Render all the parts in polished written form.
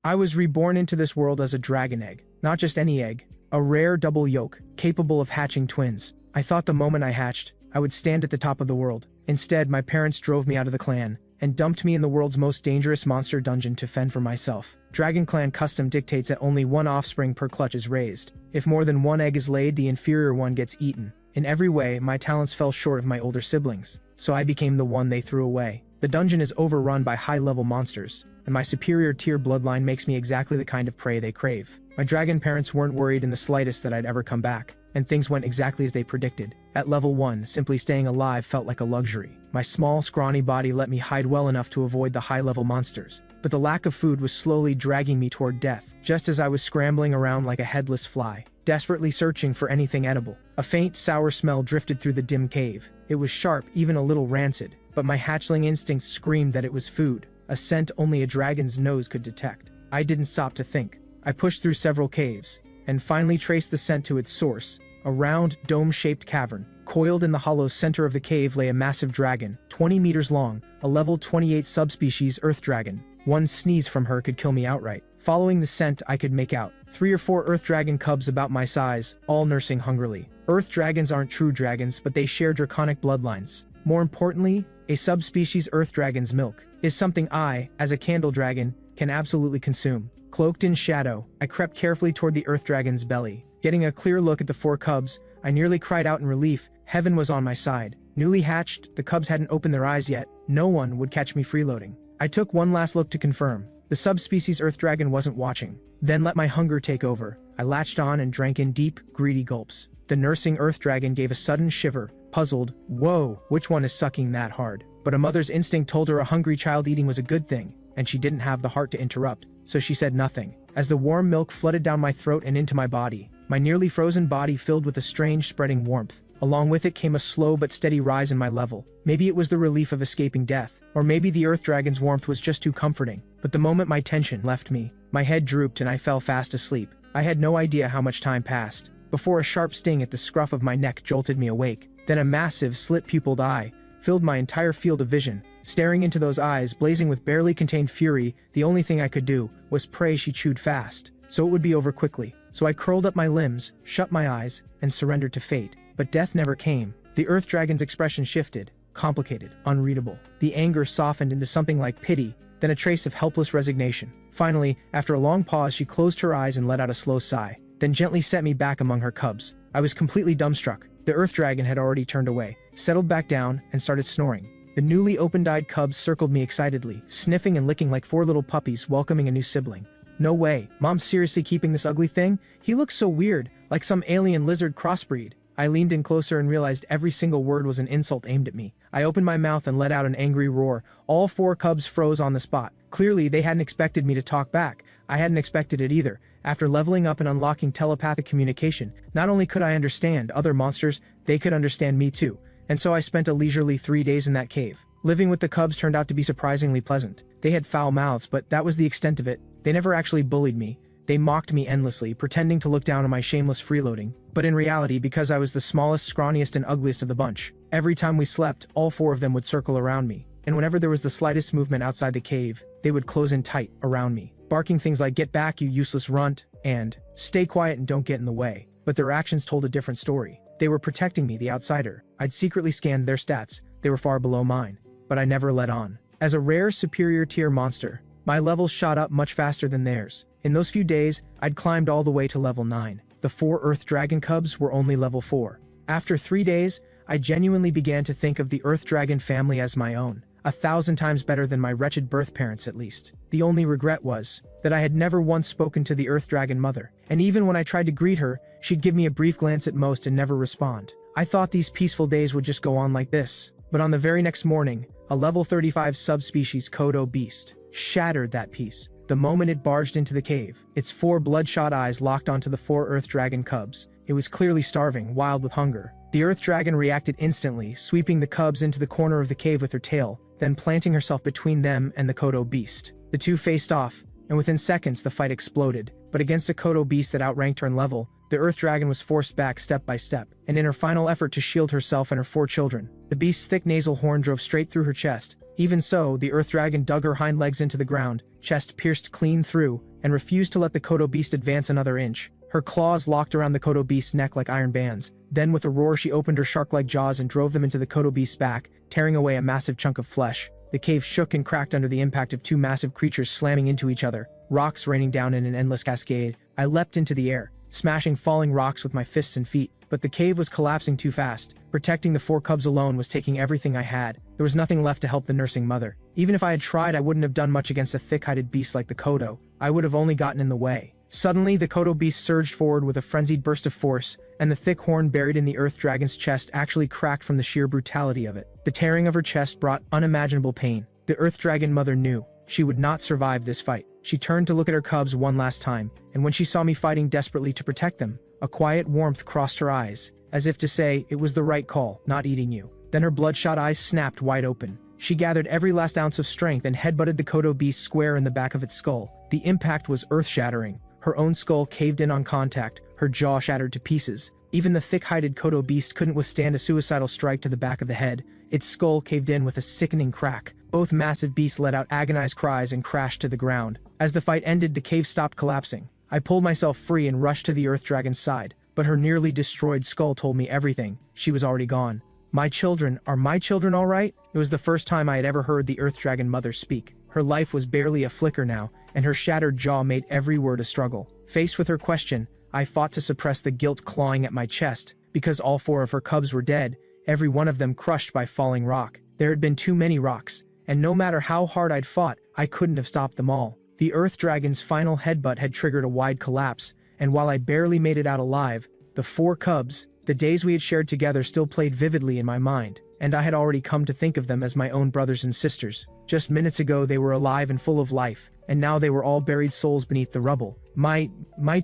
I was reborn into this world as a dragon egg. Not just any egg. A rare double yolk, capable of hatching twins. I thought the moment I hatched, I would stand at the top of the world. Instead, my parents drove me out of the clan and dumped me in the world's most dangerous monster dungeon to fend for myself. Dragon Clan custom dictates that only one offspring per clutch is raised. If more than one egg is laid, the inferior one gets eaten. In every way, my talents fell short of my older siblings, so I became the one they threw away. The dungeon is overrun by high-level monsters, and my superior tier bloodline makes me exactly the kind of prey they crave. My dragon parents weren't worried in the slightest that I'd ever come back, and things went exactly as they predicted. At level 1, simply staying alive felt like a luxury. My small, scrawny body let me hide well enough to avoid the high-level monsters, but the lack of food was slowly dragging me toward death, just as I was scrambling around like a headless fly, desperately searching for anything edible. A faint, sour smell drifted through the dim cave. It was sharp, even a little rancid, but my hatchling instincts screamed that it was food, a scent only a dragon's nose could detect. I didn't stop to think. I pushed through several caves, and finally traced the scent to its source. A round, dome-shaped cavern. Coiled in the hollow center of the cave lay a massive dragon, 20 meters long, a level 28 subspecies earth dragon. One sneeze from her could kill me outright. Following the scent, I could make out 3 or 4 earth dragon cubs about my size, all nursing hungrily. Earth dragons aren't true dragons, but they share draconic bloodlines. More importantly, a subspecies earth dragon's milk is something I, as a candle dragon, can absolutely consume. Cloaked in shadow, I crept carefully toward the earth dragon's belly. Getting a clear look at the 4 cubs, I nearly cried out in relief. Heaven was on my side. Newly hatched, the cubs hadn't opened their eyes yet. No one would catch me freeloading. I took one last look to confirm. The subspecies earth dragon wasn't watching. Then let my hunger take over. I latched on and drank in deep, greedy gulps. The nursing earth dragon gave a sudden shiver, puzzled. Whoa, which one is sucking that hard? But a mother's instinct told her a hungry child eating was a good thing, and she didn't have the heart to interrupt, so she said nothing. As the warm milk flooded down my throat and into my body, my nearly frozen body filled with a strange spreading warmth. Along with it came a slow but steady rise in my level. Maybe it was the relief of escaping death, or maybe the earth dragon's warmth was just too comforting. But the moment my tension left me, my head drooped and I fell fast asleep. I had no idea how much time passed, before a sharp sting at the scruff of my neck jolted me awake. Then a massive, slit-pupiled eye filled my entire field of vision. Staring into those eyes, blazing with barely contained fury, the only thing I could do was pray she chewed fast, so it would be over quickly. So I curled up my limbs, shut my eyes, and surrendered to fate. But death never came. The earth dragon's expression shifted, complicated, unreadable. The anger softened into something like pity, then a trace of helpless resignation. Finally, after a long pause, she closed her eyes and let out a slow sigh, then gently set me back among her cubs. I was completely dumbstruck. The earth dragon had already turned away, settled back down, and started snoring. The newly open-eyed cubs circled me excitedly, sniffing and licking like 4 little puppies welcoming a new sibling. No way, Mom's seriously keeping this ugly thing? He looks so weird, like some alien lizard crossbreed. I leaned in closer and realized every single word was an insult aimed at me. I opened my mouth and let out an angry roar. All 4 cubs froze on the spot. Clearly, they hadn't expected me to talk back. I hadn't expected it either. After leveling up and unlocking telepathic communication, not only could I understand other monsters, they could understand me too. And so I spent a leisurely 3 days in that cave. Living with the cubs turned out to be surprisingly pleasant. They had foul mouths, but that was the extent of it. They never actually bullied me. They mocked me endlessly, pretending to look down on my shameless freeloading. But in reality, because I was the smallest, scrawniest, and ugliest of the bunch, every time we slept, all 4 of them would circle around me. And whenever there was the slightest movement outside the cave, they would close in tight around me, barking things like, "Get back, you useless runt," and "Stay quiet and don't get in the way." But their actions told a different story. They were protecting me, the outsider. I'd secretly scanned their stats. They were far below mine. But I never let on. As a rare superior tier monster, my levels shot up much faster than theirs. In those few days, I'd climbed all the way to level 9. The 4 Earth Dragon cubs were only level 4. After 3 days, I genuinely began to think of the Earth Dragon family as my own. 1,000 times better than my wretched birth parents, at least. The only regret was that I had never once spoken to the Earth Dragon mother, and even when I tried to greet her, she'd give me a brief glance at most and never respond. I thought these peaceful days would just go on like this. But on the very next morning, a level 35 subspecies Kodo beast shattered that peace. The moment it barged into the cave, its 4 bloodshot eyes locked onto the 4 Earth Dragon cubs. It was clearly starving, wild with hunger. The Earth Dragon reacted instantly, sweeping the cubs into the corner of the cave with her tail, then planting herself between them and the Kodo beast. The two faced off, and within seconds the fight exploded. But against a Kodo beast that outranked her in level, the Earth Dragon was forced back step by step, and in her final effort to shield herself and her 4 children, the beast's thick nasal horn drove straight through her chest, Even so, the earth dragon dug her hind legs into the ground, chest pierced clean through, and refused to let the Kodo beast advance another inch. Her claws locked around the Kodo beast's neck like iron bands. Then with a roar she opened her shark-like jaws and drove them into the Kodo beast's back, tearing away a massive chunk of flesh. The cave shook and cracked under the impact of two massive creatures slamming into each other, rocks raining down in an endless cascade. I leapt into the air, smashing falling rocks with my fists and feet, but the cave was collapsing too fast. Protecting the 4 cubs alone was taking everything I had. There was nothing left to help the nursing mother. Even if I had tried, I wouldn't have done much against a thick-hided beast like the Kodo. I would have only gotten in the way. Suddenly, the Kodo beast surged forward with a frenzied burst of force, and the thick horn buried in the earth dragon's chest actually cracked from the sheer brutality of it. The tearing of her chest brought unimaginable pain. The earth dragon mother knew she would not survive this fight. She turned to look at her cubs one last time, and when she saw me fighting desperately to protect them, a quiet warmth crossed her eyes, as if to say, it was the right call, not eating you. Then her bloodshot eyes snapped wide open. She gathered every last ounce of strength and headbutted the Kodo beast square in the back of its skull. The impact was earth-shattering. Her own skull caved in on contact, her jaw shattered to pieces. Even the thick-hided Kodo beast couldn't withstand a suicidal strike to the back of the head. Its skull caved in with a sickening crack. Both massive beasts let out agonized cries and crashed to the ground. As the fight ended, the cave stopped collapsing. I pulled myself free and rushed to the earth dragon's side, but her nearly destroyed skull told me everything. She was already gone. My children, are my children all right? It was the first time I had ever heard the earth dragon mother speak. Her life was barely a flicker now, and her shattered jaw made every word a struggle. Faced with her question, I fought to suppress the guilt clawing at my chest. Because all 4 of her cubs were dead, every one of them crushed by falling rock. There had been too many rocks, and no matter how hard I'd fought, I couldn't have stopped them all. The earth dragon's final headbutt had triggered a wide collapse, and while I barely made it out alive, the 4 cubs, the days we had shared together still played vividly in my mind, and I had already come to think of them as my own brothers and sisters. Just minutes ago they were alive and full of life, and now they were all buried souls beneath the rubble. My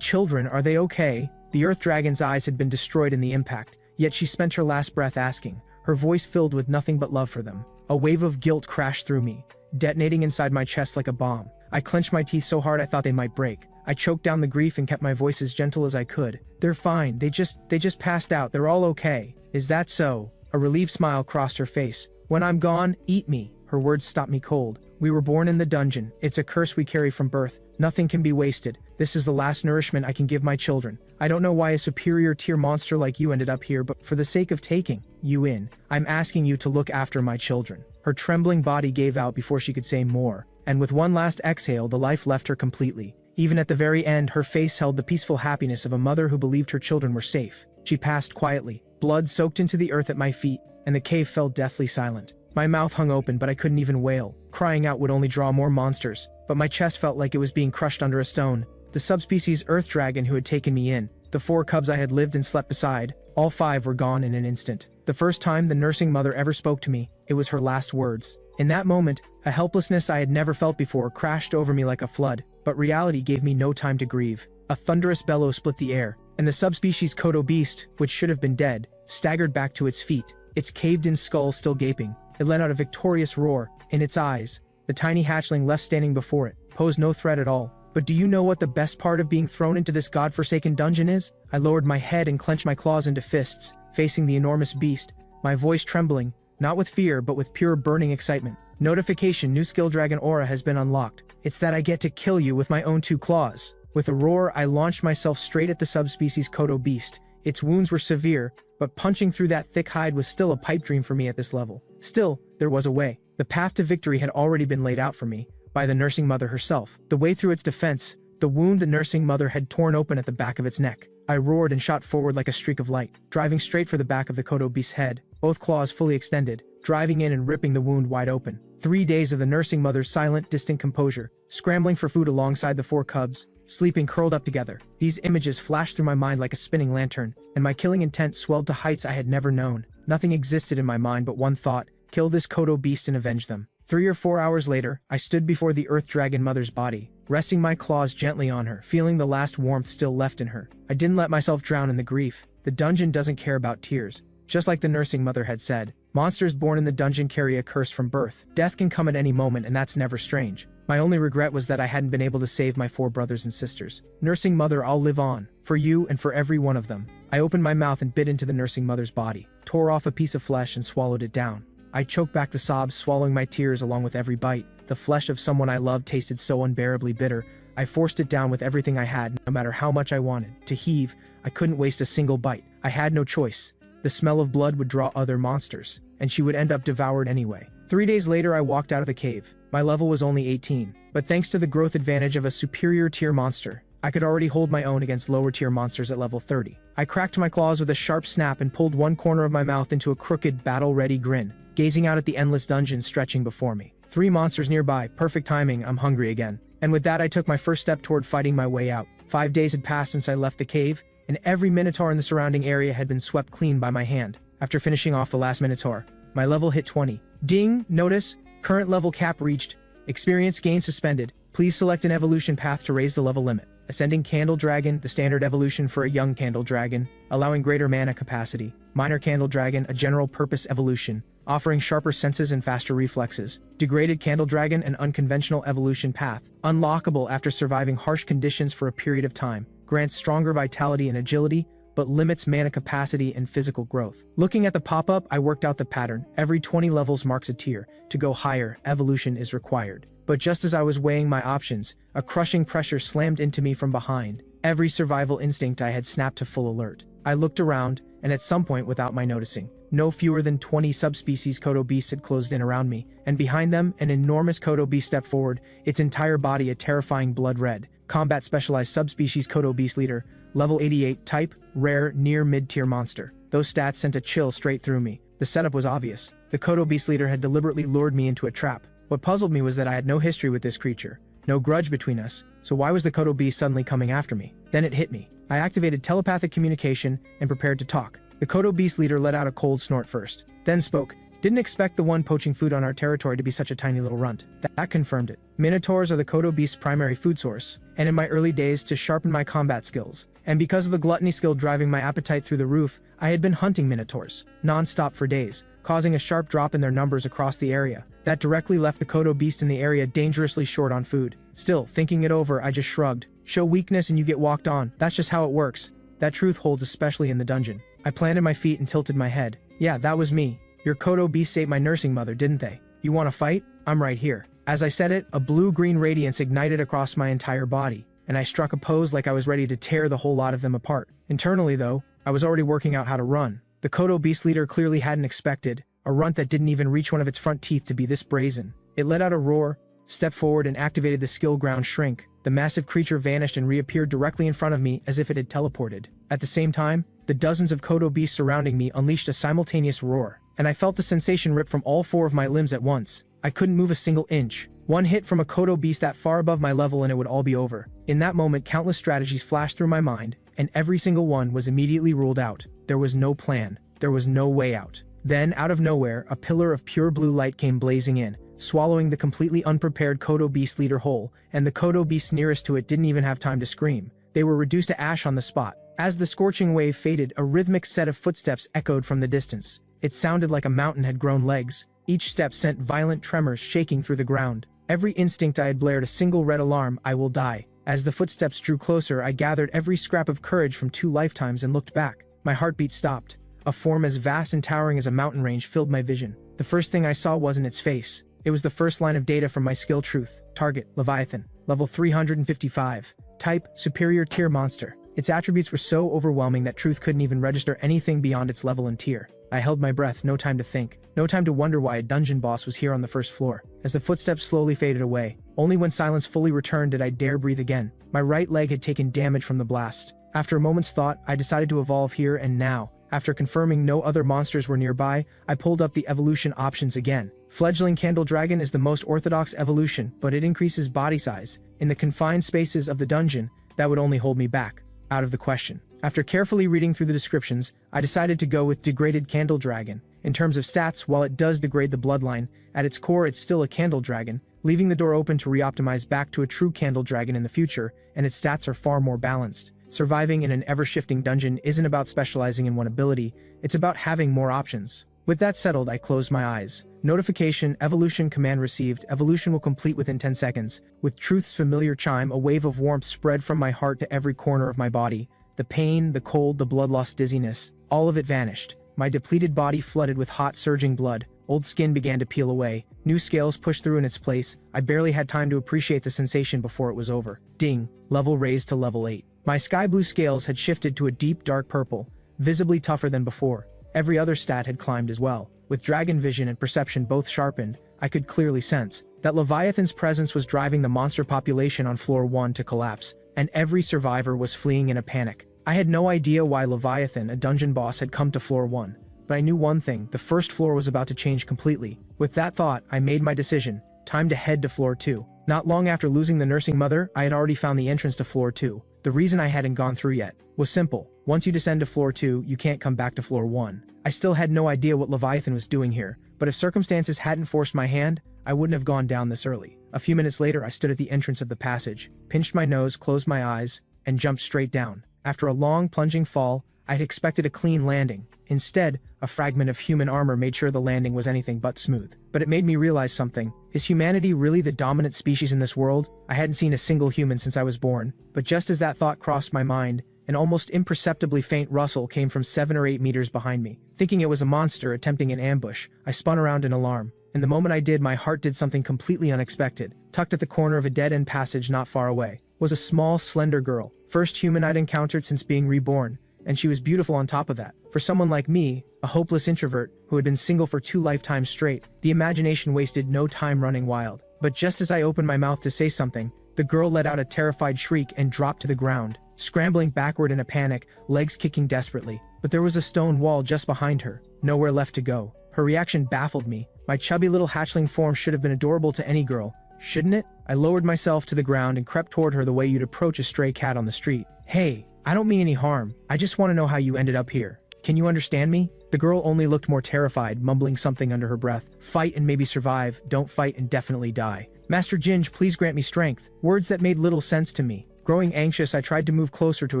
children, are they okay? The earth dragon's eyes had been destroyed in the impact, yet she spent her last breath asking, her voice filled with nothing but love for them. A wave of guilt crashed through me, detonating inside my chest like a bomb. I clenched my teeth so hard I thought they might break. I choked down the grief and kept my voice as gentle as I could. They're fine, they just passed out, they're all okay. Is that so? A relieved smile crossed her face. When I'm gone, eat me. Her words stopped me cold. We were born in the dungeon. It's a curse we carry from birth. Nothing can be wasted. This is the last nourishment I can give my children. I don't know why a superior tier monster like you ended up here, but for the sake of taking you in, I'm asking you to look after my children. Her trembling body gave out before she could say more, and with one last exhale, the life left her completely. Even at the very end, her face held the peaceful happiness of a mother who believed her children were safe. She passed quietly. Blood soaked into the earth at my feet, and the cave fell deathly silent. My mouth hung open, but I couldn't even wail. Crying out would only draw more monsters, but my chest felt like it was being crushed under a stone. The subspecies earth dragon who had taken me in, the 4 cubs I had lived and slept beside, all 5 were gone in an instant. The first time the nursing mother ever spoke to me, it was her last words. In that moment, a helplessness I had never felt before crashed over me like a flood, but reality gave me no time to grieve. A thunderous bellow split the air, and the subspecies Kodo beast, which should have been dead, staggered back to its feet, its caved-in skull still gaping. It let out a victorious roar. In its eyes, the tiny hatchling left standing before it posed no threat at all. But do you know what the best part of being thrown into this godforsaken dungeon is? I lowered my head and clenched my claws into fists, facing the enormous beast, my voice trembling, not with fear but with pure burning excitement. Notification: new skill dragon aura has been unlocked. It's that I get to kill you with my own 2 claws. With a roar, I launched myself straight at the subspecies Kodo beast. Its wounds were severe, but punching through that thick hide was still a pipe dream for me at this level. Still, there was a way. The path to victory had already been laid out for me, by the nursing mother herself. The way through its defense, the wound the nursing mother had torn open at the back of its neck. I roared and shot forward like a streak of light, driving straight for the back of the Kodo beast's head, both claws fully extended, driving in and ripping the wound wide open. 3 days of the nursing mother's silent, distant composure, scrambling for food alongside the 4 cubs, sleeping curled up together. These images flashed through my mind like a spinning lantern, and my killing intent swelled to heights I had never known. Nothing existed in my mind but one thought: kill this Kodo beast and avenge them. 3 or 4 hours later, I stood before the earth dragon mother's body, resting my claws gently on her, feeling the last warmth still left in her. I didn't let myself drown in the grief. The dungeon doesn't care about tears. Just like the nursing mother had said, monsters born in the dungeon carry a curse from birth. Death can come at any moment, and that's never strange. My only regret was that I hadn't been able to save my 4 brothers and sisters. Nursing mother, I'll live on. For you and for every one of them. I opened my mouth and bit into the nursing mother's body, tore off a piece of flesh and swallowed it down. I choked back the sobs, swallowing my tears along with every bite. The flesh of someone I loved tasted so unbearably bitter. I forced it down with everything I had, no matter how much I wanted. To heave, I couldn't waste a single bite. I had no choice. The smell of blood would draw other monsters, and she would end up devoured anyway. 3 days later, I walked out of the cave. My level was only 18, but thanks to the growth advantage of a superior tier monster, I could already hold my own against lower tier monsters at level 30. I cracked my claws with a sharp snap and pulled one corner of my mouth into a crooked, battle-ready grin, gazing out at the endless dungeon stretching before me. 3 monsters nearby, perfect timing, I'm hungry again. And with that, I took my first step toward fighting my way out. 5 days had passed since I left the cave, and every minotaur in the surrounding area had been swept clean by my hand. After finishing off the last minotaur, my level hit 20. Ding! Notice, current level cap reached. Experience gain suspended. Please select an evolution path to raise the level limit. Ascending Candle Dragon, the standard evolution for a young Candle Dragon, allowing greater mana capacity. Minor Candle Dragon, a general purpose evolution, offering sharper senses and faster reflexes. Degraded Candle Dragon, an unconventional evolution path, unlockable after surviving harsh conditions for a period of time, grants stronger vitality and agility, but limits mana capacity and physical growth. Looking at the pop-up, I worked out the pattern. Every 20 levels marks a tier. To go higher, evolution is required. But just as I was weighing my options, a crushing pressure slammed into me from behind. Every survival instinct I had snapped to full alert. I looked around, and at some point without my noticing, no fewer than 20 subspecies Kodo beasts had closed in around me, and behind them, an enormous Kodo beast stepped forward, its entire body a terrifying blood red. Combat Specialized Subspecies Kodo Beast Leader, Level 88, Type, Rare, Near Mid-Tier Monster. Those stats sent a chill straight through me. The setup was obvious. The Kodo Beast Leader had deliberately lured me into a trap. What puzzled me was that I had no history with this creature, no grudge between us, so why was the Kodo Beast suddenly coming after me? Then it hit me. I activated telepathic communication and prepared to talk. The Kodo Beast Leader let out a cold snort first, then spoke. Didn't expect the one poaching food on our territory to be such a tiny little runt. That confirmed it. Minotaurs are the Kodo Beast's primary food source, and in my early days to sharpen my combat skills, and because of the gluttony skill driving my appetite through the roof, I had been hunting Minotaurs, non-stop for days, causing a sharp drop in their numbers across the area. That directly left the Kodo Beast in the area dangerously short on food. Still, thinking it over, I just shrugged. Show weakness and you get walked on. That's just how it works. That truth holds especially in the dungeon. I planted my feet and tilted my head. Yeah, that was me. Your Kodo Beasts ate my nursing mother, didn't they? You want to fight? I'm right here. As I said it, a blue-green radiance ignited across my entire body, and I struck a pose like I was ready to tear the whole lot of them apart. Internally, though, I was already working out how to run. The Kodo Beast Leader clearly hadn't expected a runt that didn't even reach one of its front teeth to be this brazen. It let out a roar, stepped forward and activated the skill ground shrink. The massive creature vanished and reappeared directly in front of me as if it had teleported. At the same time, the dozens of Kodo Beasts surrounding me unleashed a simultaneous roar, and I felt the sensation rip from all 4 of my limbs at once. I couldn't move a single inch. One hit from a Kodo Beast that far above my level and it would all be over. In that moment, countless strategies flashed through my mind, and every single one was immediately ruled out. There was no plan. There was no way out. Then, out of nowhere, a pillar of pure blue light came blazing in, swallowing the completely unprepared Kodo Beast Leader whole, and the Kodo Beasts nearest to it didn't even have time to scream. They were reduced to ash on the spot. As the scorching wave faded, a rhythmic set of footsteps echoed from the distance. It sounded like a mountain had grown legs. Each step sent violent tremors shaking through the ground. Every instinct I had blared a single red alarm, I will die. As the footsteps drew closer, I gathered every scrap of courage from 2 lifetimes and looked back. My heartbeat stopped. A form as vast and towering as a mountain range filled my vision. The first thing I saw wasn't its face. It was the first line of data from my skill truth. Target, Leviathan. Level 355. Type, Superior Tier Monster. Its attributes were so overwhelming that truth couldn't even register anything beyond its level and tier. I held my breath, no time to think. No time to wonder why a dungeon boss was here on the first floor. As the footsteps slowly faded away, only when silence fully returned did I dare breathe again. My right leg had taken damage from the blast. After a moment's thought, I decided to evolve here and now. After confirming no other monsters were nearby, I pulled up the evolution options again. Fledgling Candle Dragon is the most orthodox evolution, but it increases body size. In the confined spaces of the dungeon, that would only hold me back. Out of the question. After carefully reading through the descriptions, I decided to go with Degraded Candle Dragon. In terms of stats, while it does degrade the bloodline, at its core it's still a Candle Dragon, leaving the door open to reoptimize back to a true Candle Dragon in the future, and its stats are far more balanced. Surviving in an ever-shifting dungeon isn't about specializing in one ability, it's about having more options. With that settled, I closed my eyes. Notification, evolution command received, evolution will complete within 10 seconds. With truth's familiar chime, a wave of warmth spread from my heart to every corner of my body. The pain, the cold, the blood loss, dizziness, all of it vanished. My depleted body flooded with hot, surging blood. Old skin began to peel away, new scales pushed through in its place. I barely had time to appreciate the sensation before it was over. Ding, level raised to level 8. My sky blue scales had shifted to a deep dark purple, visibly tougher than before. Every other stat had climbed as well. With dragon vision and perception both sharpened, I could clearly sense that Leviathan's presence was driving the monster population on floor 1 to collapse, and every survivor was fleeing in a panic. I had no idea why Leviathan, a dungeon boss, had come to floor 1, but I knew one thing: the first floor was about to change completely. With that thought, I made my decision. Time to head to floor 2. Not long after losing the nursing mother, I had already found the entrance to floor 2. The reason I hadn't gone through yet was simple. Once you descend to floor 2, you can't come back to floor 1. I still had no idea what Leviathan was doing here, but if circumstances hadn't forced my hand, I wouldn't have gone down this early. A few minutes later, I stood at the entrance of the passage, pinched my nose, closed my eyes, and jumped straight down. After a long, plunging fall, I had expected a clean landing. Instead, a fragment of human armor made sure the landing was anything but smooth. But it made me realize something. Is humanity really the dominant species in this world? I hadn't seen a single human since I was born, but just as that thought crossed my mind, an almost imperceptibly faint rustle came from 7 or 8 meters behind me. Thinking it was a monster attempting an ambush, I spun around in alarm. And the moment I did, my heart did something completely unexpected. Tucked at the corner of a dead-end passage not far away was a small, slender girl. First human I'd encountered since being reborn, and she was beautiful on top of that. For someone like me, a hopeless introvert who had been single for 2 lifetimes straight, the imagination wasted no time running wild. But just as I opened my mouth to say something, the girl let out a terrified shriek and dropped to the ground, scrambling backward in a panic, legs kicking desperately. But there was a stone wall just behind her, nowhere left to go. Her reaction baffled me. My chubby little hatchling form should have been adorable to any girl, shouldn't it? I lowered myself to the ground and crept toward her the way you'd approach a stray cat on the street. Hey, I don't mean any harm. I just want to know how you ended up here. Can you understand me? The girl only looked more terrified, mumbling something under her breath. Fight and maybe survive, don't fight and definitely die. Master Ginge, please grant me strength. Words that made little sense to me. Growing anxious, I tried to move closer to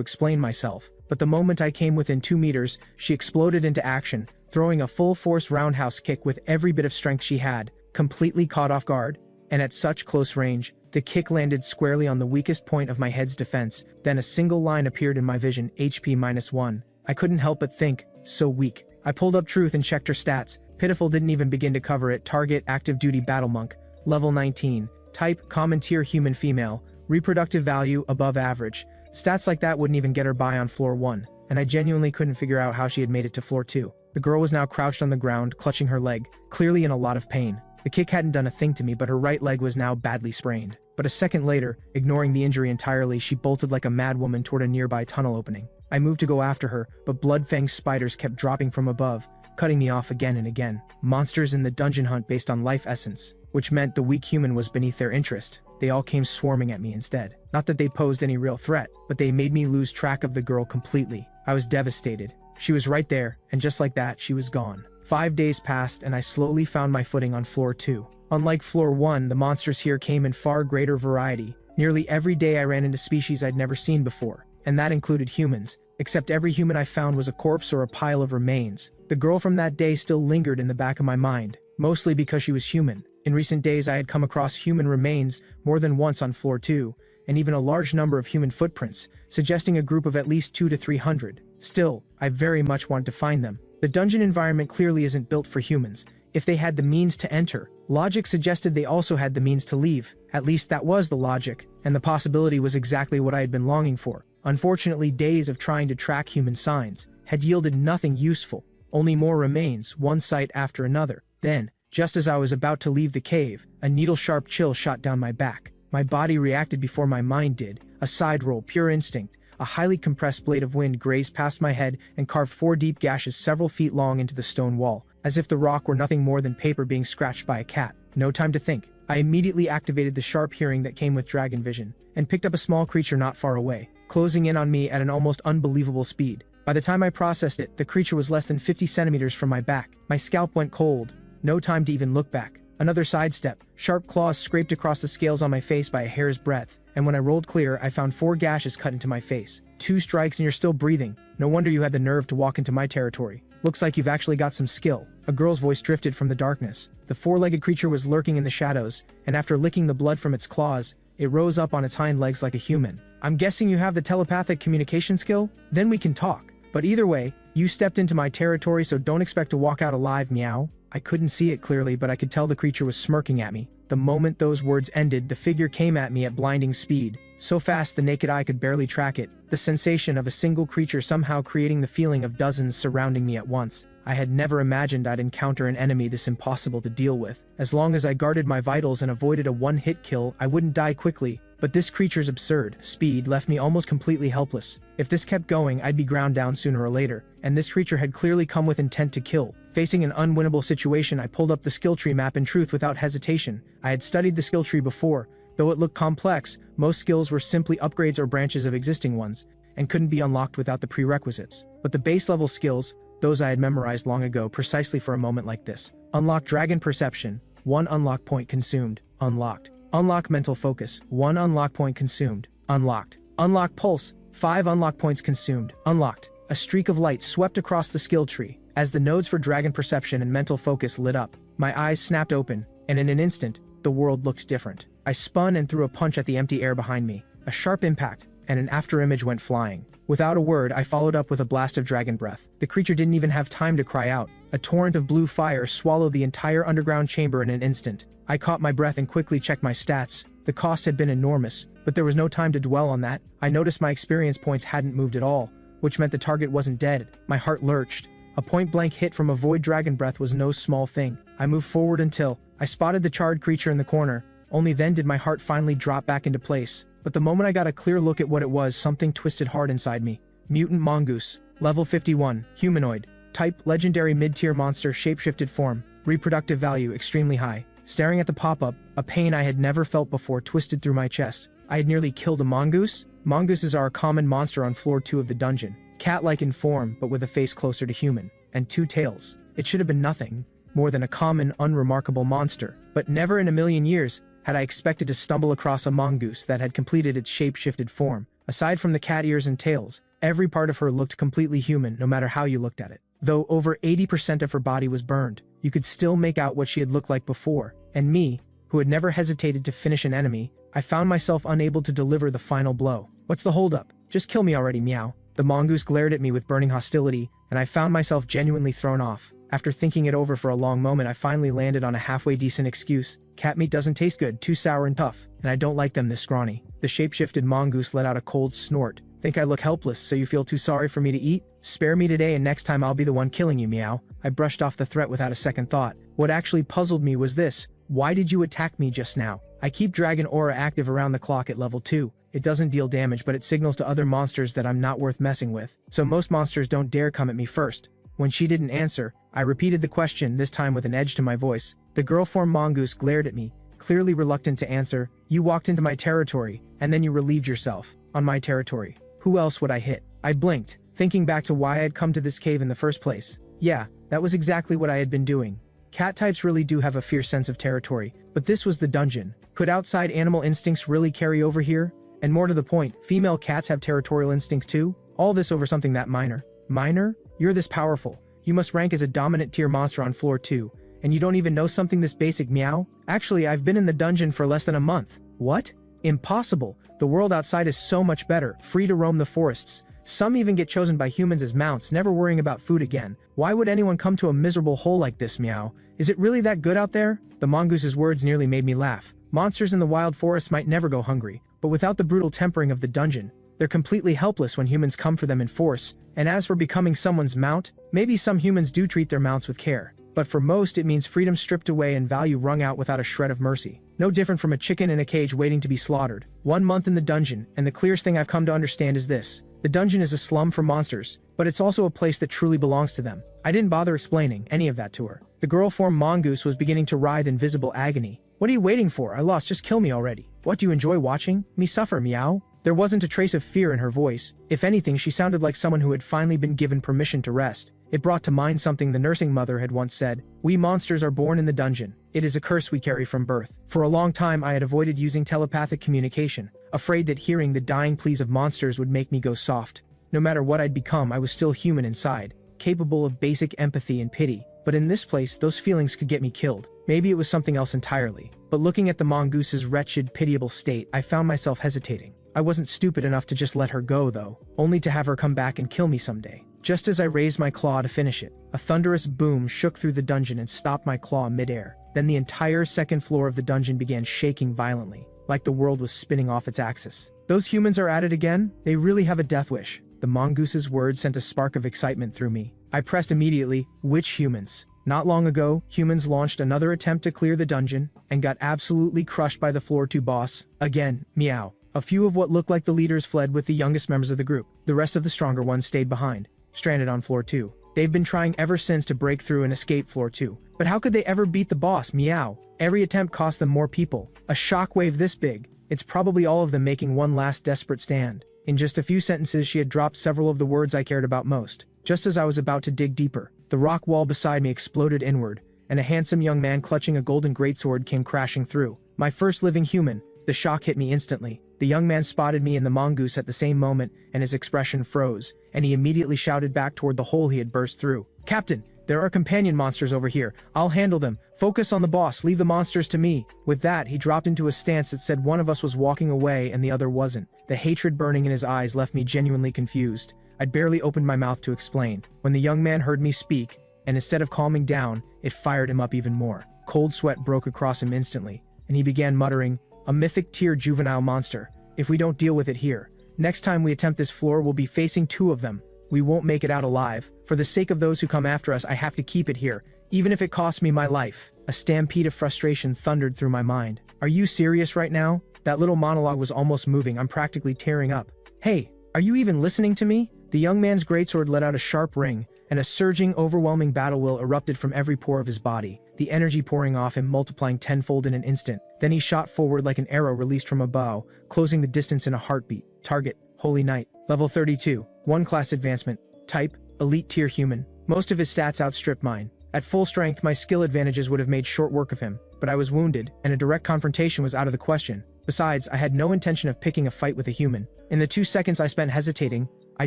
explain myself, but the moment I came within 2 meters, she exploded into action, throwing a full-force roundhouse kick with every bit of strength she had. Completely caught off guard, and at such close range, the kick landed squarely on the weakest point of my head's defense. Then a single line appeared in my vision: HP -1. I couldn't help but think, so weak. I pulled up Truth and checked her stats. Pitiful didn't even begin to cover it. Target: active duty battle monk, level 19. Type: common tier human female. Reproductive value: above average. Stats like that wouldn't even get her by on floor 1, and I genuinely couldn't figure out how she had made it to floor 2. The girl was now crouched on the ground, clutching her leg, clearly in a lot of pain. The kick hadn't done a thing to me, but her right leg was now badly sprained. But a second later, ignoring the injury entirely, she bolted like a madwoman toward a nearby tunnel opening. I moved to go after her, but blood-fanged spiders kept dropping from above, cutting me off again and again. Monsters in the dungeon hunt based on life essence, which meant the weak human was beneath their interest. They all came swarming at me instead. Not that they posed any real threat, but they made me lose track of the girl completely. I was devastated. She was right there, and just like that, she was gone. 5 days passed, and I slowly found my footing on floor 2. Unlike floor 1, the monsters here came in far greater variety. Nearly every day I ran into species I'd never seen before, and that included humans, except every human I found was a corpse or a pile of remains. The girl from that day still lingered in the back of my mind, mostly because she was human. In recent days I had come across human remains more than once on floor 2, and even a large number of human footprints, suggesting a group of at least 200 to 300. Still, I very much want to find them. The dungeon environment clearly isn't built for humans. If they had the means to enter, logic suggested they also had the means to leave. At least that was the logic, and the possibility was exactly what I had been longing for. Unfortunately, days of trying to track human signs had yielded nothing useful, only more remains, one site after another. Then, just as I was about to leave the cave, a needle-sharp chill shot down my back. My body reacted before my mind did. A side roll, pure instinct. A highly compressed blade of wind grazed past my head and carved 4 deep gashes several feet long into the stone wall, as if the rock were nothing more than paper being scratched by a cat. No time to think. I immediately activated the sharp hearing that came with dragon vision, and picked up a small creature not far away, closing in on me at an almost unbelievable speed. By the time I processed it, the creature was less than 50 centimeters from my back. My scalp went cold. No time to even look back. Another sidestep. Sharp claws scraped across the scales on my face by a hair's breadth, and when I rolled clear, I found 4 gashes cut into my face. 2 strikes and you're still breathing. No wonder you had the nerve to walk into my territory. Looks like you've actually got some skill. A girl's voice drifted from the darkness. The 4-legged creature was lurking in the shadows, and after licking the blood from its claws, it rose up on its hind legs like a human. I'm guessing you have the telepathic communication skill? Then we can talk. But either way, you stepped into my territory, so don't expect to walk out alive, meow. I couldn't see it clearly, but I could tell the creature was smirking at me. The moment those words ended, the figure came at me at blinding speed. So fast the naked eye could barely track it, the sensation of a single creature somehow creating the feeling of dozens surrounding me at once. I had never imagined I'd encounter an enemy this impossible to deal with. As long as I guarded my vitals and avoided a one-hit kill, I wouldn't die quickly. But this creature's absurd speed left me almost completely helpless. If this kept going, I'd be ground down sooner or later, and this creature had clearly come with intent to kill. Facing an unwinnable situation, I pulled up the skill tree map in truth without hesitation. I had studied the skill tree before. Though it looked complex, most skills were simply upgrades or branches of existing ones, and couldn't be unlocked without the prerequisites. But the base level skills, those I had memorized long ago precisely for a moment like this. Unlock Dragon Perception, 1 unlock point consumed, unlocked. Unlock Mental Focus, 1 unlock point consumed, unlocked. Unlock Pulse, 5 unlock points consumed, unlocked. A streak of light swept across the skill tree. As the nodes for Dragon Perception and Mental Focus lit up, my eyes snapped open, and in an instant, the world looked different. I spun and threw a punch at the empty air behind me. A sharp impact, and an afterimage went flying. Without a word, I followed up with a blast of dragon breath. The creature didn't even have time to cry out. A torrent of blue fire swallowed the entire underground chamber in an instant. I caught my breath and quickly checked my stats. The cost had been enormous, but there was no time to dwell on that. I noticed my experience points hadn't moved at all, which meant the target wasn't dead. My heart lurched. A point-blank hit from a void dragon breath was no small thing. I moved forward until I spotted the charred creature in the corner. Only then did my heart finally drop back into place. But the moment I got a clear look at what it was, something twisted hard inside me. Mutant Mongoose. Level 51. Humanoid. Type: Legendary mid-tier monster, shapeshifted form. Reproductive value: extremely high. Staring at the pop-up, a pain I had never felt before twisted through my chest. I had nearly killed a mongoose? Mongooses are a common monster on floor 2 of the dungeon. Cat-like in form, but with a face closer to human. And 2 tails. It should have been nothing more than a common, unremarkable monster. But never in a million years had I expected to stumble across a mongoose that had completed its shape-shifted form. Aside from the cat ears and tails, every part of her looked completely human, no matter how you looked at it. Though over 80% of her body was burned, you could still make out what she had looked like before. And me, who had never hesitated to finish an enemy, I found myself unable to deliver the final blow. What's the holdup? Just kill me already, meow. The mongoose glared at me with burning hostility, and I found myself genuinely thrown off. After thinking it over for a long moment, I finally landed on a halfway decent excuse. Cat meat doesn't taste good, too sour and tough, and I don't like them this scrawny. The shape-shifted mongoose let out a cold snort. Think I look helpless, so you feel too sorry for me to eat? Spare me today and next time I'll be the one killing you, meow. I brushed off the threat without a second thought. What actually puzzled me was this. Why did you attack me just now? I keep Dragon Aura active around the clock at level 2. It doesn't deal damage, but it signals to other monsters that I'm not worth messing with. So most monsters don't dare come at me first. When she didn't answer, I repeated the question, this time with an edge to my voice. The girl-form mongoose glared at me, clearly reluctant to answer. You walked into my territory, and then you relieved yourself. On my territory. Who else would I hit? I blinked, thinking back to why I had come to this cave in the first place. Yeah, that was exactly what I had been doing. Cat types really do have a fierce sense of territory, but this was the dungeon. Could outside animal instincts really carry over here? And more to the point, female cats have territorial instincts too? All this over something that minor. Minor? You're this powerful. You must rank as a dominant tier monster on floor 2, and you don't even know something this basic, meow? Actually, I've been in the dungeon for less than a month. What? Impossible. The world outside is so much better, free to roam the forests. Some even get chosen by humans as mounts, never worrying about food again. Why would anyone come to a miserable hole like this, meow? Is it really that good out there? The mongoose's words nearly made me laugh. Monsters in the wild forest might never go hungry, but without the brutal tempering of the dungeon, they're completely helpless when humans come for them in force. And as for becoming someone's mount, maybe some humans do treat their mounts with care. But for most, it means freedom stripped away and value wrung out without a shred of mercy. No different from a chicken in a cage waiting to be slaughtered. 1 month in the dungeon, and the clearest thing I've come to understand is this. The dungeon is a slum for monsters, but it's also a place that truly belongs to them. I didn't bother explaining any of that to her. The girl-form mongoose was beginning to writhe in visible agony. What are you waiting for? I lost, just kill me already. What, do you enjoy watching me suffer, meow? There wasn't a trace of fear in her voice. If anything, she sounded like someone who had finally been given permission to rest. It brought to mind something the nursing mother had once said. We monsters are born in the dungeon. It is a curse we carry from birth. For a long time I had avoided using telepathic communication, afraid that hearing the dying pleas of monsters would make me go soft. No matter what I'd become, I was still human inside, capable of basic empathy and pity. But in this place, those feelings could get me killed. Maybe it was something else entirely. But looking at the mongoose's wretched, pitiable state, I found myself hesitating. I wasn't stupid enough to just let her go, though, only to have her come back and kill me someday. Just as I raised my claw to finish it, a thunderous boom shook through the dungeon and stopped my claw midair. Then the entire second floor of the dungeon began shaking violently, like the world was spinning off its axis. Those humans are at it again? They really have a death wish. The mongoose's words sent a spark of excitement through me. I pressed immediately, which humans? Not long ago, humans launched another attempt to clear the dungeon, and got absolutely crushed by the floor 2 boss. Again, meow. A few of what looked like the leaders fled with the youngest members of the group. The rest of the stronger ones stayed behind, stranded on floor 2. They've been trying ever since to break through and escape floor 2. But how could they ever beat the boss? Meow. Every attempt cost them more people. A shockwave this big. It's probably all of them making one last desperate stand. In just a few sentences, she had dropped several of the words I cared about most. Just as I was about to dig deeper, the rock wall beside me exploded inward, and a handsome young man clutching a golden greatsword came crashing through. My first living human. The shock hit me instantly. The young man spotted me and the mongoose at the same moment, and his expression froze, and he immediately shouted back toward the hole he had burst through. "Captain, there are companion monsters over here. I'll handle them. Focus on the boss. Leave the monsters to me." With that, he dropped into a stance that said one of us was walking away and the other wasn't. The hatred burning in his eyes left me genuinely confused. I'd barely opened my mouth to explain, when the young man heard me speak, and instead of calming down, it fired him up even more. Cold sweat broke across him instantly, and he began muttering, "A mythic tier juvenile monster. If we don't deal with it here, next time we attempt this floor we'll be facing 2 of them. We won't make it out alive. For the sake of those who come after us, I have to keep it here, even if it costs me my life." A stampede of frustration thundered through my mind. Are you serious right now? That little monologue was almost moving. I'm practically tearing up. Hey, are you even listening to me? The young man's greatsword let out a sharp ring, and a surging, overwhelming battle will erupted from every pore of his body, the energy pouring off him multiplying tenfold in an instant. Then he shot forward like an arrow released from a bow, closing the distance in a heartbeat. Target, Holy Knight. Level 32. 1 class advancement. Type, Elite tier human. Most of his stats outstripped mine. At full strength, my skill advantages would have made short work of him, but I was wounded, and a direct confrontation was out of the question. Besides, I had no intention of picking a fight with a human. In the 2 seconds I spent hesitating, I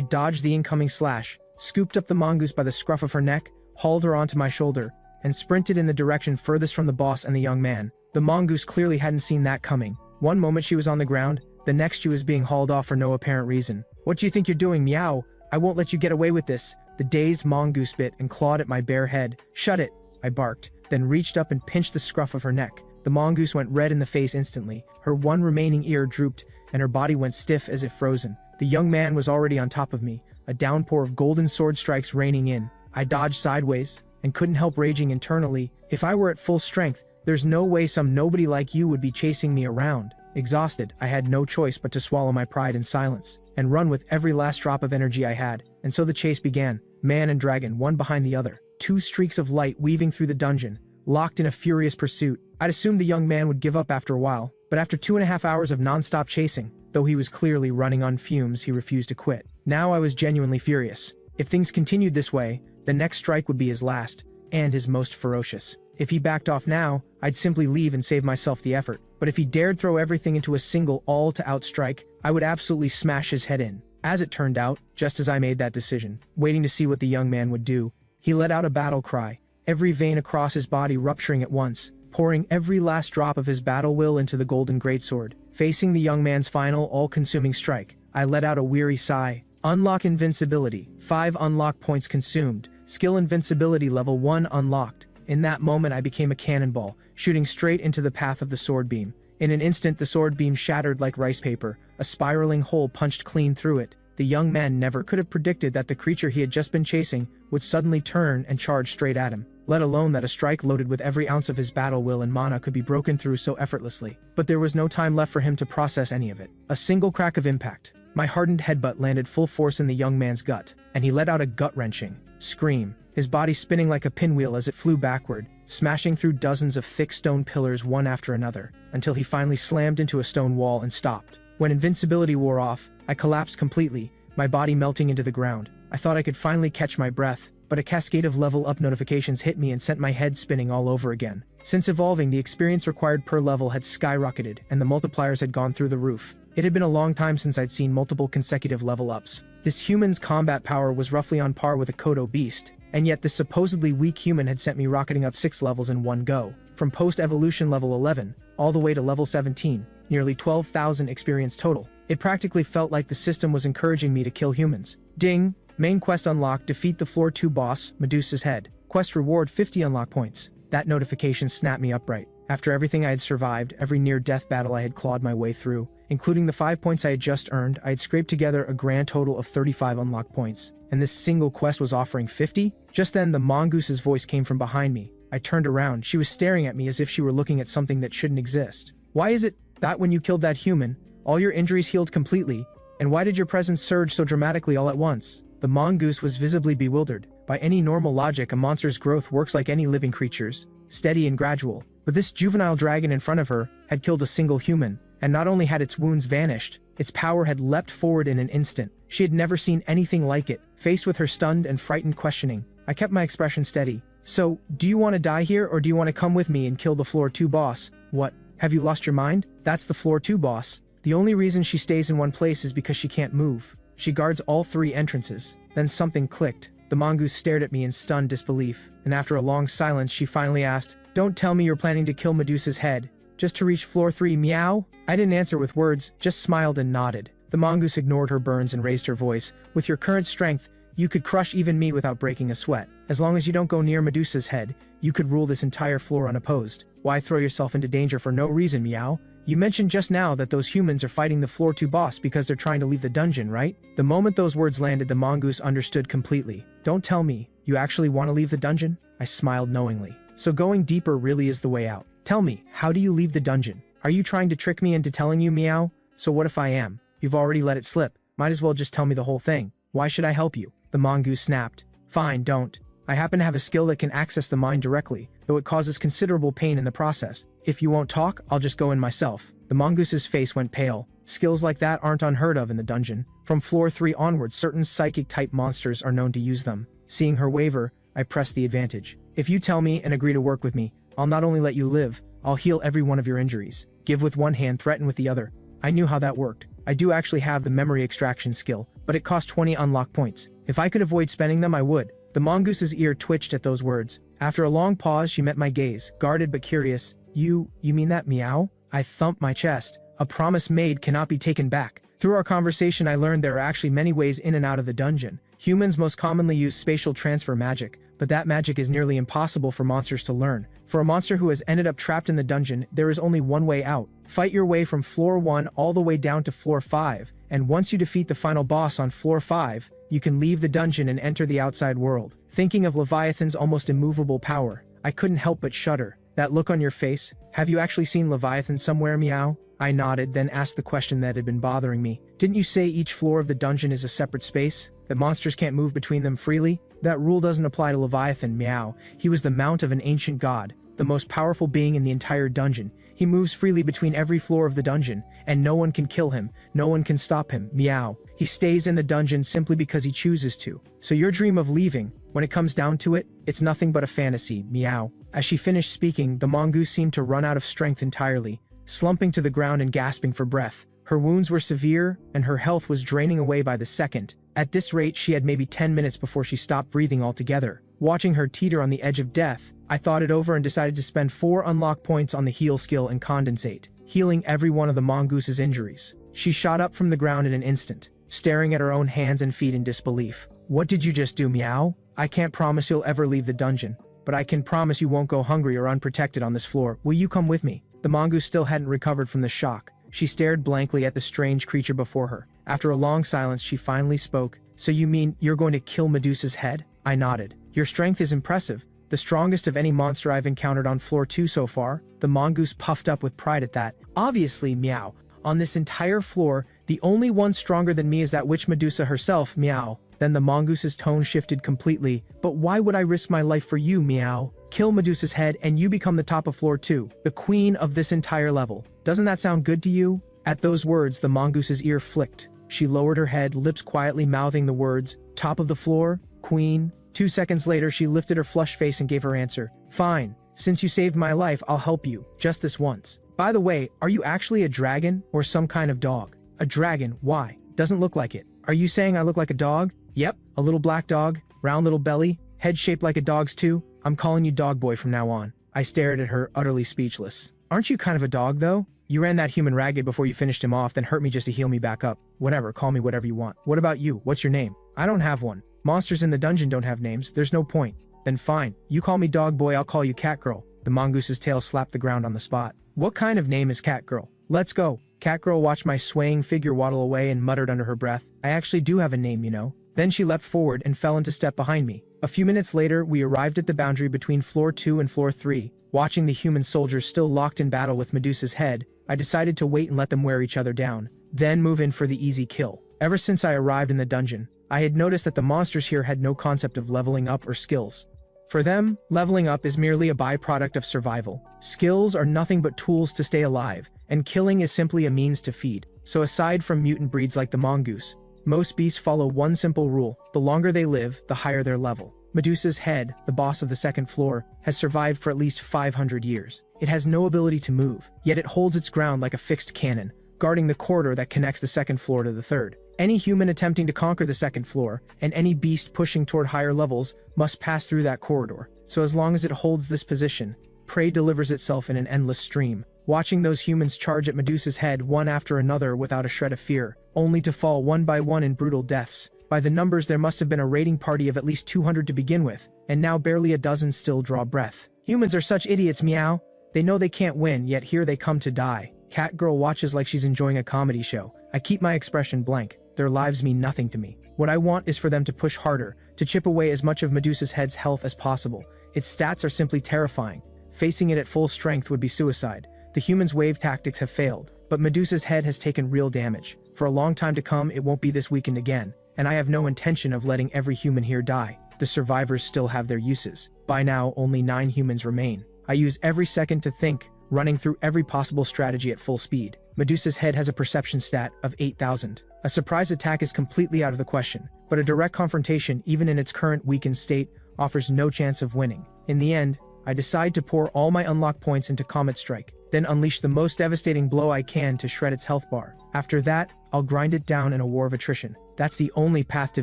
dodged the incoming slash, scooped up the mongoose by the scruff of her neck, hauled her onto my shoulder, and sprinted in the direction furthest from the boss and the young man. The mongoose clearly hadn't seen that coming. One moment she was on the ground, the next she was being hauled off for no apparent reason. "What do you think you're doing, meow? I won't let you get away with this." The dazed mongoose bit and clawed at my bare head. "Shut it," I barked, then reached up and pinched the scruff of her neck. The mongoose went red in the face instantly. Her one remaining ear drooped, and her body went stiff as if frozen. The young man was already on top of me, a downpour of golden sword strikes raining in. I dodged sideways, and couldn't help raging internally. If I were at full strength, there's no way some nobody like you would be chasing me around. Exhausted, I had no choice but to swallow my pride in silence, and run with every last drop of energy I had. And so the chase began, man and dragon, one behind the other. 2 streaks of light weaving through the dungeon, locked in a furious pursuit. I'd assumed the young man would give up after a while, but after 2.5 hours of non-stop chasing, though he was clearly running on fumes, he refused to quit. Now I was genuinely furious. If things continued this way, the next strike would be his last, and his most ferocious. If he backed off now, I'd simply leave and save myself the effort. But if he dared throw everything into a single all-to-out strike, I would absolutely smash his head in. As it turned out, just as I made that decision, waiting to see what the young man would do, he let out a battle cry, every vein across his body rupturing at once, pouring every last drop of his battle will into the golden greatsword. Facing the young man's final, all-consuming strike, I let out a weary sigh. Unlock invincibility. 5 unlock points consumed. Skill invincibility level 1 unlocked. In that moment I became a cannonball, shooting straight into the path of the sword beam. In an instant the sword beam shattered like rice paper, a spiraling hole punched clean through it. The young man never could have predicted that the creature he had just been chasing would suddenly turn and charge straight at him, let alone that a strike loaded with every ounce of his battle will and mana could be broken through so effortlessly. But there was no time left for him to process any of it. A single crack of impact. My hardened headbutt landed full force in the young man's gut, and he let out a gut-wrenching scream, his body spinning like a pinwheel as it flew backward, smashing through dozens of thick stone pillars one after another, until he finally slammed into a stone wall and stopped. When invincibility wore off, I collapsed completely, my body melting into the ground. I thought I could finally catch my breath, but a cascade of level-up notifications hit me and sent my head spinning all over again. Since evolving, the experience required per level had skyrocketed, and the multipliers had gone through the roof. It had been a long time since I'd seen multiple consecutive level-ups. This human's combat power was roughly on par with a Kodo beast, and yet this supposedly weak human had sent me rocketing up 6 levels in one go, from post-evolution level 11, all the way to level 17, nearly 12,000 experience total. It practically felt like the system was encouraging me to kill humans. Ding! Main quest unlocked, defeat the floor 2 boss, Medusa's head. Quest reward 50 unlock points. That notification snapped me upright. After everything I had survived, every near-death battle I had clawed my way through, including the 5 points I had just earned, I had scraped together a grand total of 35 unlock points. And this single quest was offering 50? Just then, the mongoose's voice came from behind me. I turned around. She was staring at me as if she were looking at something that shouldn't exist. Why is it that when you killed that human, all your injuries healed completely? And why did your presence surge so dramatically all at once? The mongoose was visibly bewildered. By any normal logic, a monster's growth works like any living creature's, steady and gradual. But this juvenile dragon in front of her had killed a single human, and not only had its wounds vanished, its power had leapt forward in an instant. She had never seen anything like it. Faced with her stunned and frightened questioning, I kept my expression steady. So, do you want to die here, or do you want to come with me and kill the floor 2 boss? What? Have you lost your mind? That's the floor 2 boss. The only reason she stays in one place is because she can't move. She guards all 3 entrances. Then something clicked. The mongoose stared at me in stunned disbelief, and after a long silence she finally asked, "Don't tell me you're planning to kill Medusa's head, just to reach floor 3, meow?" I didn't answer with words, just smiled and nodded. The mongoose ignored her burns and raised her voice. "With your current strength, you could crush even me without breaking a sweat. As long as you don't go near Medusa's head, you could rule this entire floor unopposed. Why throw yourself into danger for no reason, meow? You mentioned just now that those humans are fighting the floor 2 boss because they're trying to leave the dungeon, right?" The moment those words landed, the mongoose understood completely. "Don't tell me, you actually want to leave the dungeon?" I smiled knowingly. "So going deeper really is the way out. Tell me, how do you leave the dungeon? Are you trying to trick me into telling you, meow? So what if I am? You've already let it slip. Might as well just tell me the whole thing. Why should I help you?" The mongoose snapped. "Fine, don't. I happen to have a skill that can access the mind directly, though it causes considerable pain in the process. If you won't talk, I'll just go in myself." The mongoose's face went pale. Skills like that aren't unheard of in the dungeon. From floor 3 onwards, certain psychic-type monsters are known to use them. Seeing her waver, I pressed the advantage. "If you tell me and agree to work with me, I'll not only let you live, I'll heal every one of your injuries. Give with one hand, threaten with the other." I knew how that worked. I do actually have the memory extraction skill, but it cost 20 unlock points. If I could avoid spending them, I would. The mongoose's ear twitched at those words. After a long pause, she met my gaze, guarded but curious. You mean that, meow?" I thumped my chest. A promise made cannot be taken back. Through our conversation, I learned there are actually many ways in and out of the dungeon. Humans most commonly use spatial transfer magic, but that magic is nearly impossible for monsters to learn. For a monster who has ended up trapped in the dungeon, there is only one way out. Fight your way from floor 1 all the way down to floor 5, and once you defeat the final boss on floor 5, you can leave the dungeon and enter the outside world. Thinking of Leviathan's almost immovable power, I couldn't help but shudder. That look on your face, have you actually seen Leviathan somewhere, meow? I nodded, then asked the question that had been bothering me. Didn't you say each floor of the dungeon is a separate space? That monsters can't move between them freely? That rule doesn't apply to Leviathan, meow. He was the mount of an ancient god, the most powerful being in the entire dungeon. He moves freely between every floor of the dungeon, and no one can kill him, no one can stop him, meow. He stays in the dungeon simply because he chooses to. So your dream of leaving, when it comes down to it, it's nothing but a fantasy, meow. As she finished speaking, the mongoose seemed to run out of strength entirely, slumping to the ground and gasping for breath. Her wounds were severe, and her health was draining away by the second. At this rate, she had maybe 10 minutes before she stopped breathing altogether. Watching her teeter on the edge of death, I thought it over and decided to spend 4 unlock points on the heal skill and condensate, healing every one of the mongoose's injuries. She shot up from the ground in an instant, staring at her own hands and feet in disbelief. "What did you just do, meow? I can't promise you'll ever leave the dungeon, but I can promise you won't go hungry or unprotected on this floor. Will you come with me?" The mongoose still hadn't recovered from the shock. She stared blankly at the strange creature before her. After a long silence, she finally spoke. "So you mean you're going to kill Medusa's head?" I nodded. "Your strength is impressive. The strongest of any monster I've encountered on floor 2 so far." The mongoose puffed up with pride at that. "Obviously, meow. On this entire floor, the only one stronger than me is that witch Medusa herself, meow." Then the mongoose's tone shifted completely. "But why would I risk my life for you, meow? Kill Medusa's head and you become the top of floor 2, the queen of this entire level. Doesn't that sound good to you?" At those words, the mongoose's ear flicked. She lowered her head, lips quietly mouthing the words, "Top of the floor, queen." 2 seconds later, she lifted her flushed face and gave her answer. "Fine. Since you saved my life, I'll help you. Just this once. By the way, are you actually a dragon or some kind of dog?" "A dragon? Why? Doesn't look like it." "Are you saying I look like a dog?" "Yep, a little black dog, round little belly, head shaped like a dog's too. I'm calling you Dog Boy from now on." I stared at her, utterly speechless. "Aren't you kind of a dog, though? You ran that human ragged before you finished him off, then hurt me just to heal me back up. Whatever, call me whatever you want. What about you? What's your name?" "I don't have one. Monsters in the dungeon don't have names, there's no point. Then fine, you call me dog boy, I'll call you cat girl. The mongoose's tail slapped the ground on the spot. What kind of name is cat girl? Let's go. Cat girl watched my swaying figure waddle away and muttered under her breath, I actually do have a name, you know. Then she leapt forward and fell into step behind me. A few minutes later, we arrived at the boundary between floor 2 and floor 3. Watching the human soldiers still locked in battle with Medusa's head, I decided to wait and let them wear each other down, then move in for the easy kill. Ever since I arrived in the dungeon, I had noticed that the monsters here had no concept of leveling up or skills. For them, leveling up is merely a byproduct of survival. Skills are nothing but tools to stay alive, and killing is simply a means to feed. So aside from mutant breeds like the mongoose, most beasts follow one simple rule: the longer they live, the higher their level. Medusa's head, the boss of the second floor, has survived for at least 500 years. It has no ability to move, yet it holds its ground like a fixed cannon, guarding the corridor that connects the second floor to the third. Any human attempting to conquer the second floor, and any beast pushing toward higher levels, must pass through that corridor. So as long as it holds this position, prey delivers itself in an endless stream. Watching those humans charge at Medusa's head one after another without a shred of fear, only to fall one by one in brutal deaths. By the numbers, there must have been a raiding party of at least 200 to begin with, and now barely a dozen still draw breath. Humans are such idiots, meow. They know they can't win, yet here they come to die. Cat girl watches like she's enjoying a comedy show. I keep my expression blank. Their lives mean nothing to me. What I want is for them to push harder, to chip away as much of Medusa's head's health as possible. Its stats are simply terrifying. Facing it at full strength would be suicide. The humans' wave tactics have failed, but Medusa's head has taken real damage. For a long time to come, it won't be this weakened again, and I have no intention of letting every human here die. The survivors still have their uses. By now, only 9 humans remain. I use every second to think, running through every possible strategy at full speed. Medusa's head has a perception stat of 8,000. A surprise attack is completely out of the question, but a direct confrontation, even in its current weakened state, offers no chance of winning. In the end, I decide to pour all my unlock points into Comet Strike, then unleash the most devastating blow I can to shred its health bar. After that, I'll grind it down in a war of attrition. That's the only path to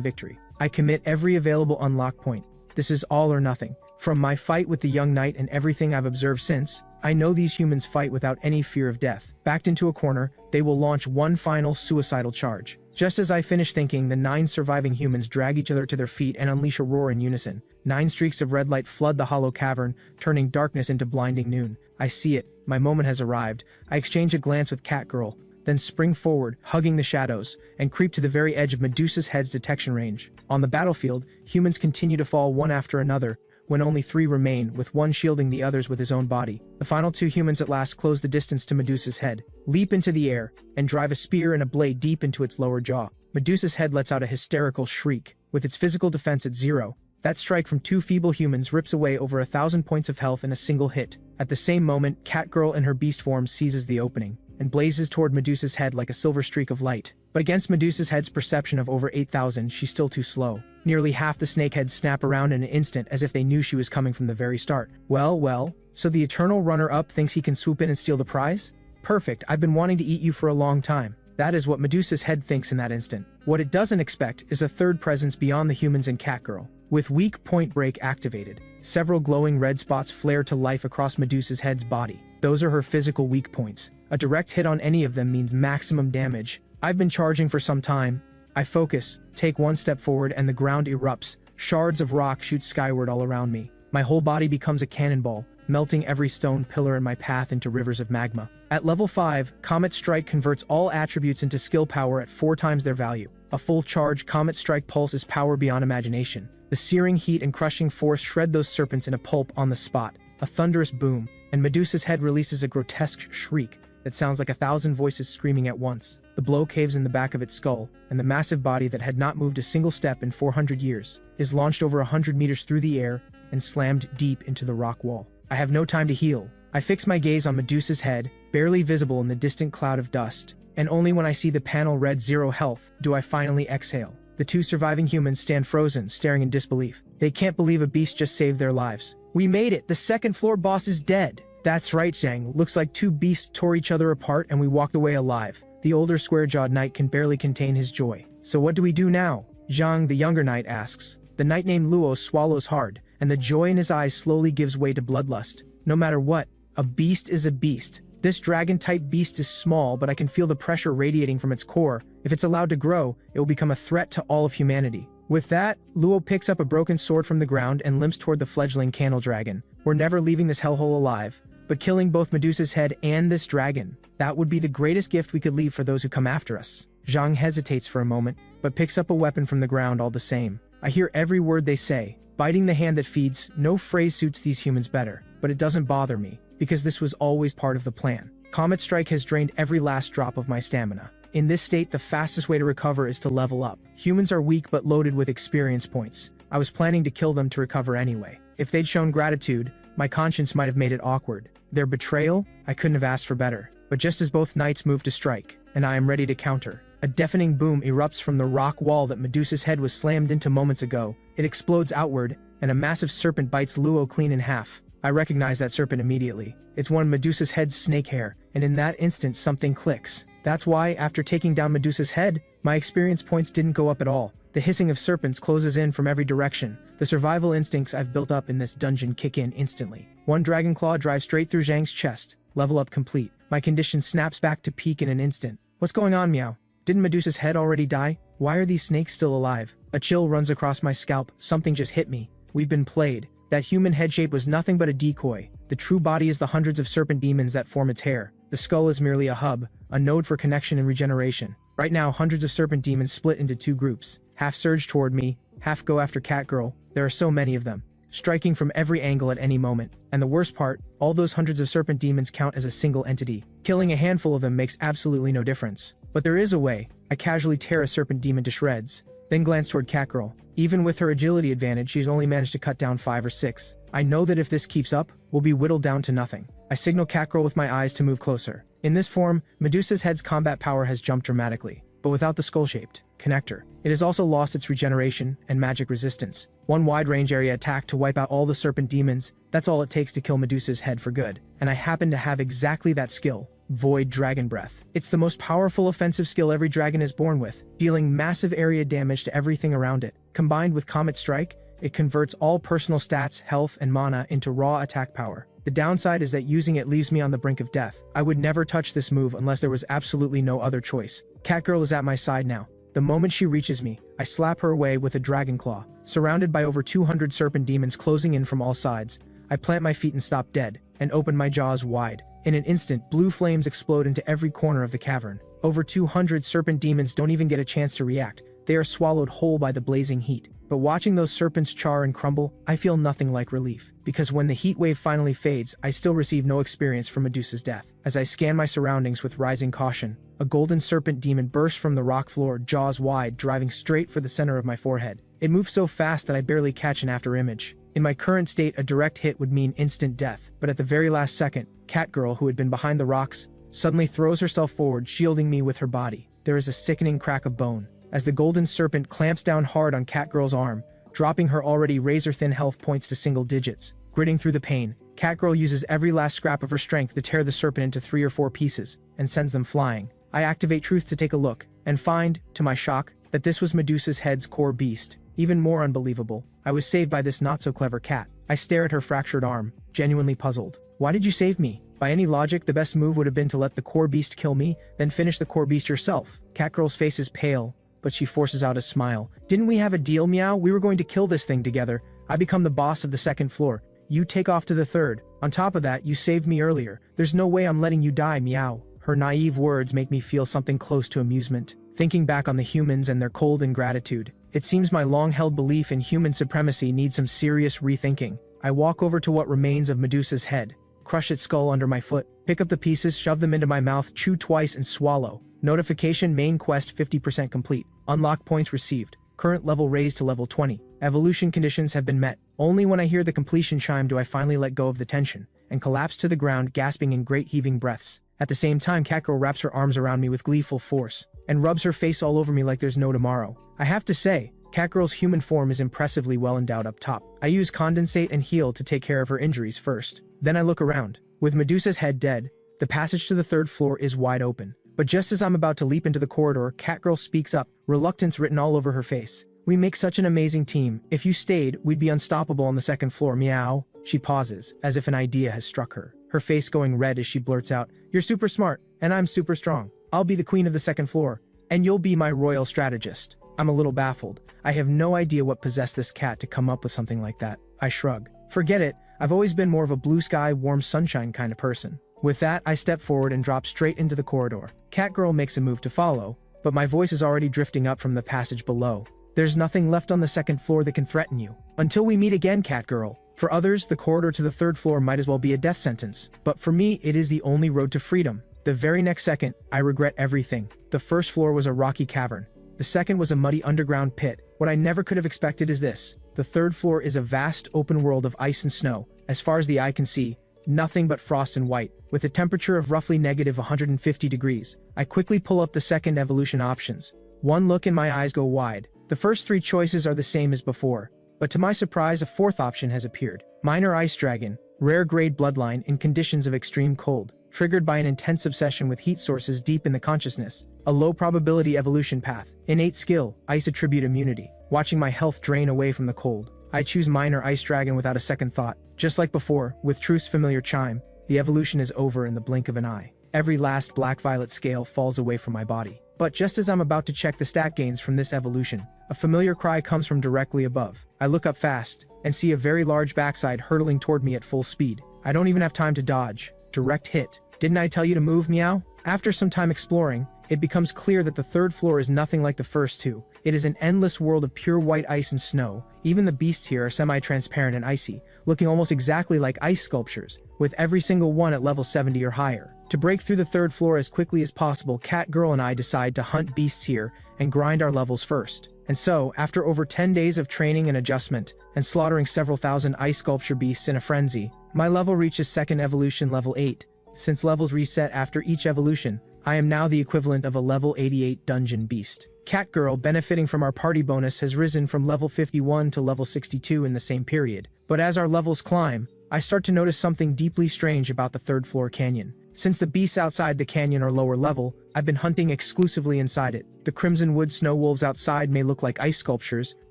victory. I commit every available unlock point. This is all or nothing. From my fight with the young knight and everything I've observed since, I know these humans fight without any fear of death. Backed into a corner, they will launch one final suicidal charge. Just as I finish thinking, the 9 surviving humans drag each other to their feet and unleash a roar in unison. 9 streaks of red light flood the hollow cavern, turning darkness into blinding noon. I see it. My moment has arrived. I exchange a glance with Cat Girl, then spring forward, hugging the shadows, and creep to the very edge of Medusa's head's detection range. On the battlefield, humans continue to fall one after another, when only 3 remain, with one shielding the others with his own body. The final 2 humans at last close the distance to Medusa's head, leap into the air, and drive a spear and a blade deep into its lower jaw. Medusa's head lets out a hysterical shriek. With its physical defense at 0, that strike from 2 feeble humans rips away over 1,000 points of health in a single hit. At the same moment, Cat Girl in her beast form seizes the opening, and blazes toward Medusa's head like a silver streak of light. But against Medusa's head's perception of over 8,000, she's still too slow. Nearly half the snakeheads snap around in an instant as if they knew she was coming from the very start. Well, so the eternal runner-up thinks he can swoop in and steal the prize? Perfect, I've been wanting to eat you for a long time. That is what Medusa's head thinks in that instant. What it doesn't expect is a third presence beyond the humans and Cat Girl. With weak point break activated, several glowing red spots flare to life across Medusa's head's body. Those are her physical weak points. A direct hit on any of them means maximum damage. I've been charging for some time. I focus, take one step forward, and the ground erupts. Shards of rock shoot skyward all around me. My whole body becomes a cannonball, melting every stone pillar in my path into rivers of magma. At level 5, Comet Strike converts all attributes into skill power at 4 times their value. A full charge Comet Strike pulse is power beyond imagination. The searing heat and crushing force shred those serpents into pulp on the spot. A thunderous boom, and Medusa's head releases a grotesque shriek that sounds like 1,000 voices screaming at once. The blow caves in the back of its skull, and the massive body that had not moved a single step in 400 years is launched over 100 meters through the air and slammed deep into the rock wall. I have no time to heal. I fix my gaze on Medusa's head, barely visible in the distant cloud of dust, and only when I see the panel read 0 health do I finally exhale. The 2 surviving humans stand frozen, staring in disbelief. They can't believe a beast just saved their lives. We made it! The second floor boss is dead! That's right, Zhang. Looks like 2 beasts tore each other apart and we walked away alive. The older square-jawed knight can barely contain his joy. So what do we do now? Zhang, the younger knight, asks. The knight named Luo swallows hard, and the joy in his eyes slowly gives way to bloodlust. No matter what, a beast is a beast. This dragon-type beast is small, but I can feel the pressure radiating from its core. If it's allowed to grow, it will become a threat to all of humanity. With that, Luo picks up a broken sword from the ground and limps toward the fledgling candle dragon. We're never leaving this hellhole alive, but killing both Medusa's head and this dragon, that would be the greatest gift we could leave for those who come after us. Zhang hesitates for a moment, but picks up a weapon from the ground all the same. I hear every word they say. Biting the hand that feeds, no phrase suits these humans better, but it doesn't bother me, because this was always part of the plan. Comet Strike has drained every last drop of my stamina. In this state, the fastest way to recover is to level up. Humans are weak but loaded with experience points. I was planning to kill them to recover anyway. If they'd shown gratitude, my conscience might have made it awkward. Their betrayal? I couldn't have asked for better. But just as both knights move to strike, and I am ready to counter, a deafening boom erupts from the rock wall that Medusa's head was slammed into moments ago. It explodes outward, and a massive serpent bites Luo clean in half. I recognize that serpent immediately. It's one of Medusa's head's snake hair, and in that instant something clicks. That's why, after taking down Medusa's head, my experience points didn't go up at all. The hissing of serpents closes in from every direction. The survival instincts I've built up in this dungeon kick in instantly. One dragon claw drives straight through Zhang's chest. Level up complete. My condition snaps back to peak in an instant. What's going on, Meow? Didn't Medusa's head already die? Why are these snakes still alive? A chill runs across my scalp. Something just hit me. We've been played. That human head shape was nothing but a decoy. The true body is the hundreds of serpent demons that form its hair. The skull is merely a hub, a node for connection and regeneration. Right now, hundreds of serpent demons split into two groups. Half surge toward me, half go after Catgirl. There are so many of them, striking from every angle at any moment. And the worst part, all those hundreds of serpent demons count as a single entity. Killing a handful of them makes absolutely no difference. But there is a way. I casually tear a serpent demon to shreds, then glance toward Catgirl. Even with her agility advantage, she's only managed to cut down 5 or 6. I know that if this keeps up, we'll be whittled down to nothing. I signal Catgirl with my eyes to move closer. In this form, Medusa's head's combat power has jumped dramatically, but without the skull-shaped connector. It has also lost its regeneration and magic resistance. One wide-range area attack to wipe out all the serpent demons, that's all it takes to kill Medusa's head for good. And I happen to have exactly that skill. Void Dragon Breath. It's the most powerful offensive skill every dragon is born with, dealing massive area damage to everything around it. Combined with Comet Strike, it converts all personal stats, health, and mana into raw attack power. The downside is that using it leaves me on the brink of death. I would never touch this move unless there was absolutely no other choice. Catgirl is at my side now. The moment she reaches me, I slap her away with a dragon claw. Surrounded by over 200 serpent demons closing in from all sides, I plant my feet and stop dead, and open my jaws wide. In an instant, blue flames explode into every corner of the cavern. Over 200 serpent demons don't even get a chance to react. They are swallowed whole by the blazing heat. But watching those serpents char and crumble, I feel nothing like relief. Because when the heat wave finally fades, I still receive no experience from Medusa's death. As I scan my surroundings with rising caution, a golden serpent demon bursts from the rock floor, jaws wide, driving straight for the center of my forehead. It moves so fast that I barely catch an after image. In my current state, a direct hit would mean instant death, but at the very last second, Catgirl, who had been behind the rocks, suddenly throws herself forward, shielding me with her body. There is a sickening crack of bone as the golden serpent clamps down hard on Catgirl's arm, dropping her already razor-thin health points to single digits. Gritting through the pain, Catgirl uses every last scrap of her strength to tear the serpent into 3 or 4 pieces, and sends them flying. I activate Truth to take a look, and find, to my shock, that this was Medusa's head's core beast. Even more unbelievable, I was saved by this not-so-clever cat. I stare at her fractured arm, genuinely puzzled. Why did you save me? By any logic, the best move would have been to let the core beast kill me, then finish the core beast yourself. Catgirl's face is pale, but she forces out a smile. Didn't we have a deal, Meow? We were going to kill this thing together. I become the boss of the 2nd floor. You take off to the 3rd. On top of that, you saved me earlier. There's no way I'm letting you die, Meow. Her naive words make me feel something close to amusement. Thinking back on the humans and their cold ingratitude, it seems my long-held belief in human supremacy needs some serious rethinking. I walk over to what remains of Medusa's head, crush its skull under my foot, pick up the pieces, shove them into my mouth, chew twice, and swallow. Notification: main quest 50% complete. Unlock points received. Current level raised to level 20. Evolution conditions have been met. Only when I hear the completion chime do I finally let go of the tension, and collapse to the ground, gasping in great heaving breaths. At the same time, Catgirl wraps her arms around me with gleeful force, and rubs her face all over me like there's no tomorrow. I have to say, Catgirl's human form is impressively well endowed up top. I use Condensate and Heal to take care of her injuries first. Then I look around. With Medusa's head dead, the passage to the 3rd floor is wide open. But just as I'm about to leap into the corridor, Catgirl speaks up, reluctance written all over her face. We make such an amazing team. If you stayed, we'd be unstoppable on the 2nd floor, Meow. She pauses, as if an idea has struck her. Her face going red as she blurts out, You're super smart, and I'm super strong. I'll be the queen of the 2nd floor, and you'll be my royal strategist. I'm a little baffled. I have no idea what possessed this cat to come up with something like that. I shrug. Forget it, I've always been more of a blue sky, warm sunshine kind of person. With that, I step forward and drop straight into the corridor. Catgirl makes a move to follow, but my voice is already drifting up from the passage below. There's nothing left on the second floor that can threaten you. Until we meet again, Catgirl. For others, the corridor to the third floor might as well be a death sentence. But for me, it is the only road to freedom. The very next second, I regret everything. The first floor was a rocky cavern. The second was a muddy underground pit. What I never could have expected is this. The third floor is a vast open world of ice and snow. As far as the eye can see, nothing but frost and white, with a temperature of roughly negative 150 degrees. I quickly pull up the second evolution options. One look and my eyes go wide. The first three choices are the same as before, but to my surprise, a fourth option has appeared. Minor Ice Dragon, rare grade bloodline in conditions of extreme cold, triggered by an intense obsession with heat sources deep in the consciousness. A low probability evolution path. Innate skill, ice attribute immunity. Watching my health drain away from the cold, I choose Minor Ice Dragon without a second thought. Just like before, with Truth's familiar chime, the evolution is over in the blink of an eye. Every last black-violet scale falls away from my body. But just as I'm about to check the stat gains from this evolution, a familiar cry comes from directly above. I look up fast, and see a very large backside hurtling toward me at full speed. I don't even have time to dodge. Direct hit. Didn't I tell you to move, meow? After some time exploring, it becomes clear that the third floor is nothing like the first two. It is an endless world of pure white ice and snow. Even the beasts here are semi-transparent and icy, looking almost exactly like ice sculptures, with every single one at level 70 or higher. To break through the third floor as quickly as possible, Catgirl and I decide to hunt beasts here and grind our levels first. And so, after over 10 days of training and adjustment, and slaughtering several thousand ice sculpture beasts in a frenzy, my level reaches second evolution level 8. Since levels reset after each evolution, I am now the equivalent of a level 88 dungeon beast. Catgirl, benefiting from our party bonus, has risen from level 51 to level 62 in the same period. But as our levels climb, I start to notice something deeply strange about the third floor canyon. Since the beasts outside the canyon are lower level, I've been hunting exclusively inside it. The Crimson Wood snow wolves outside may look like ice sculptures,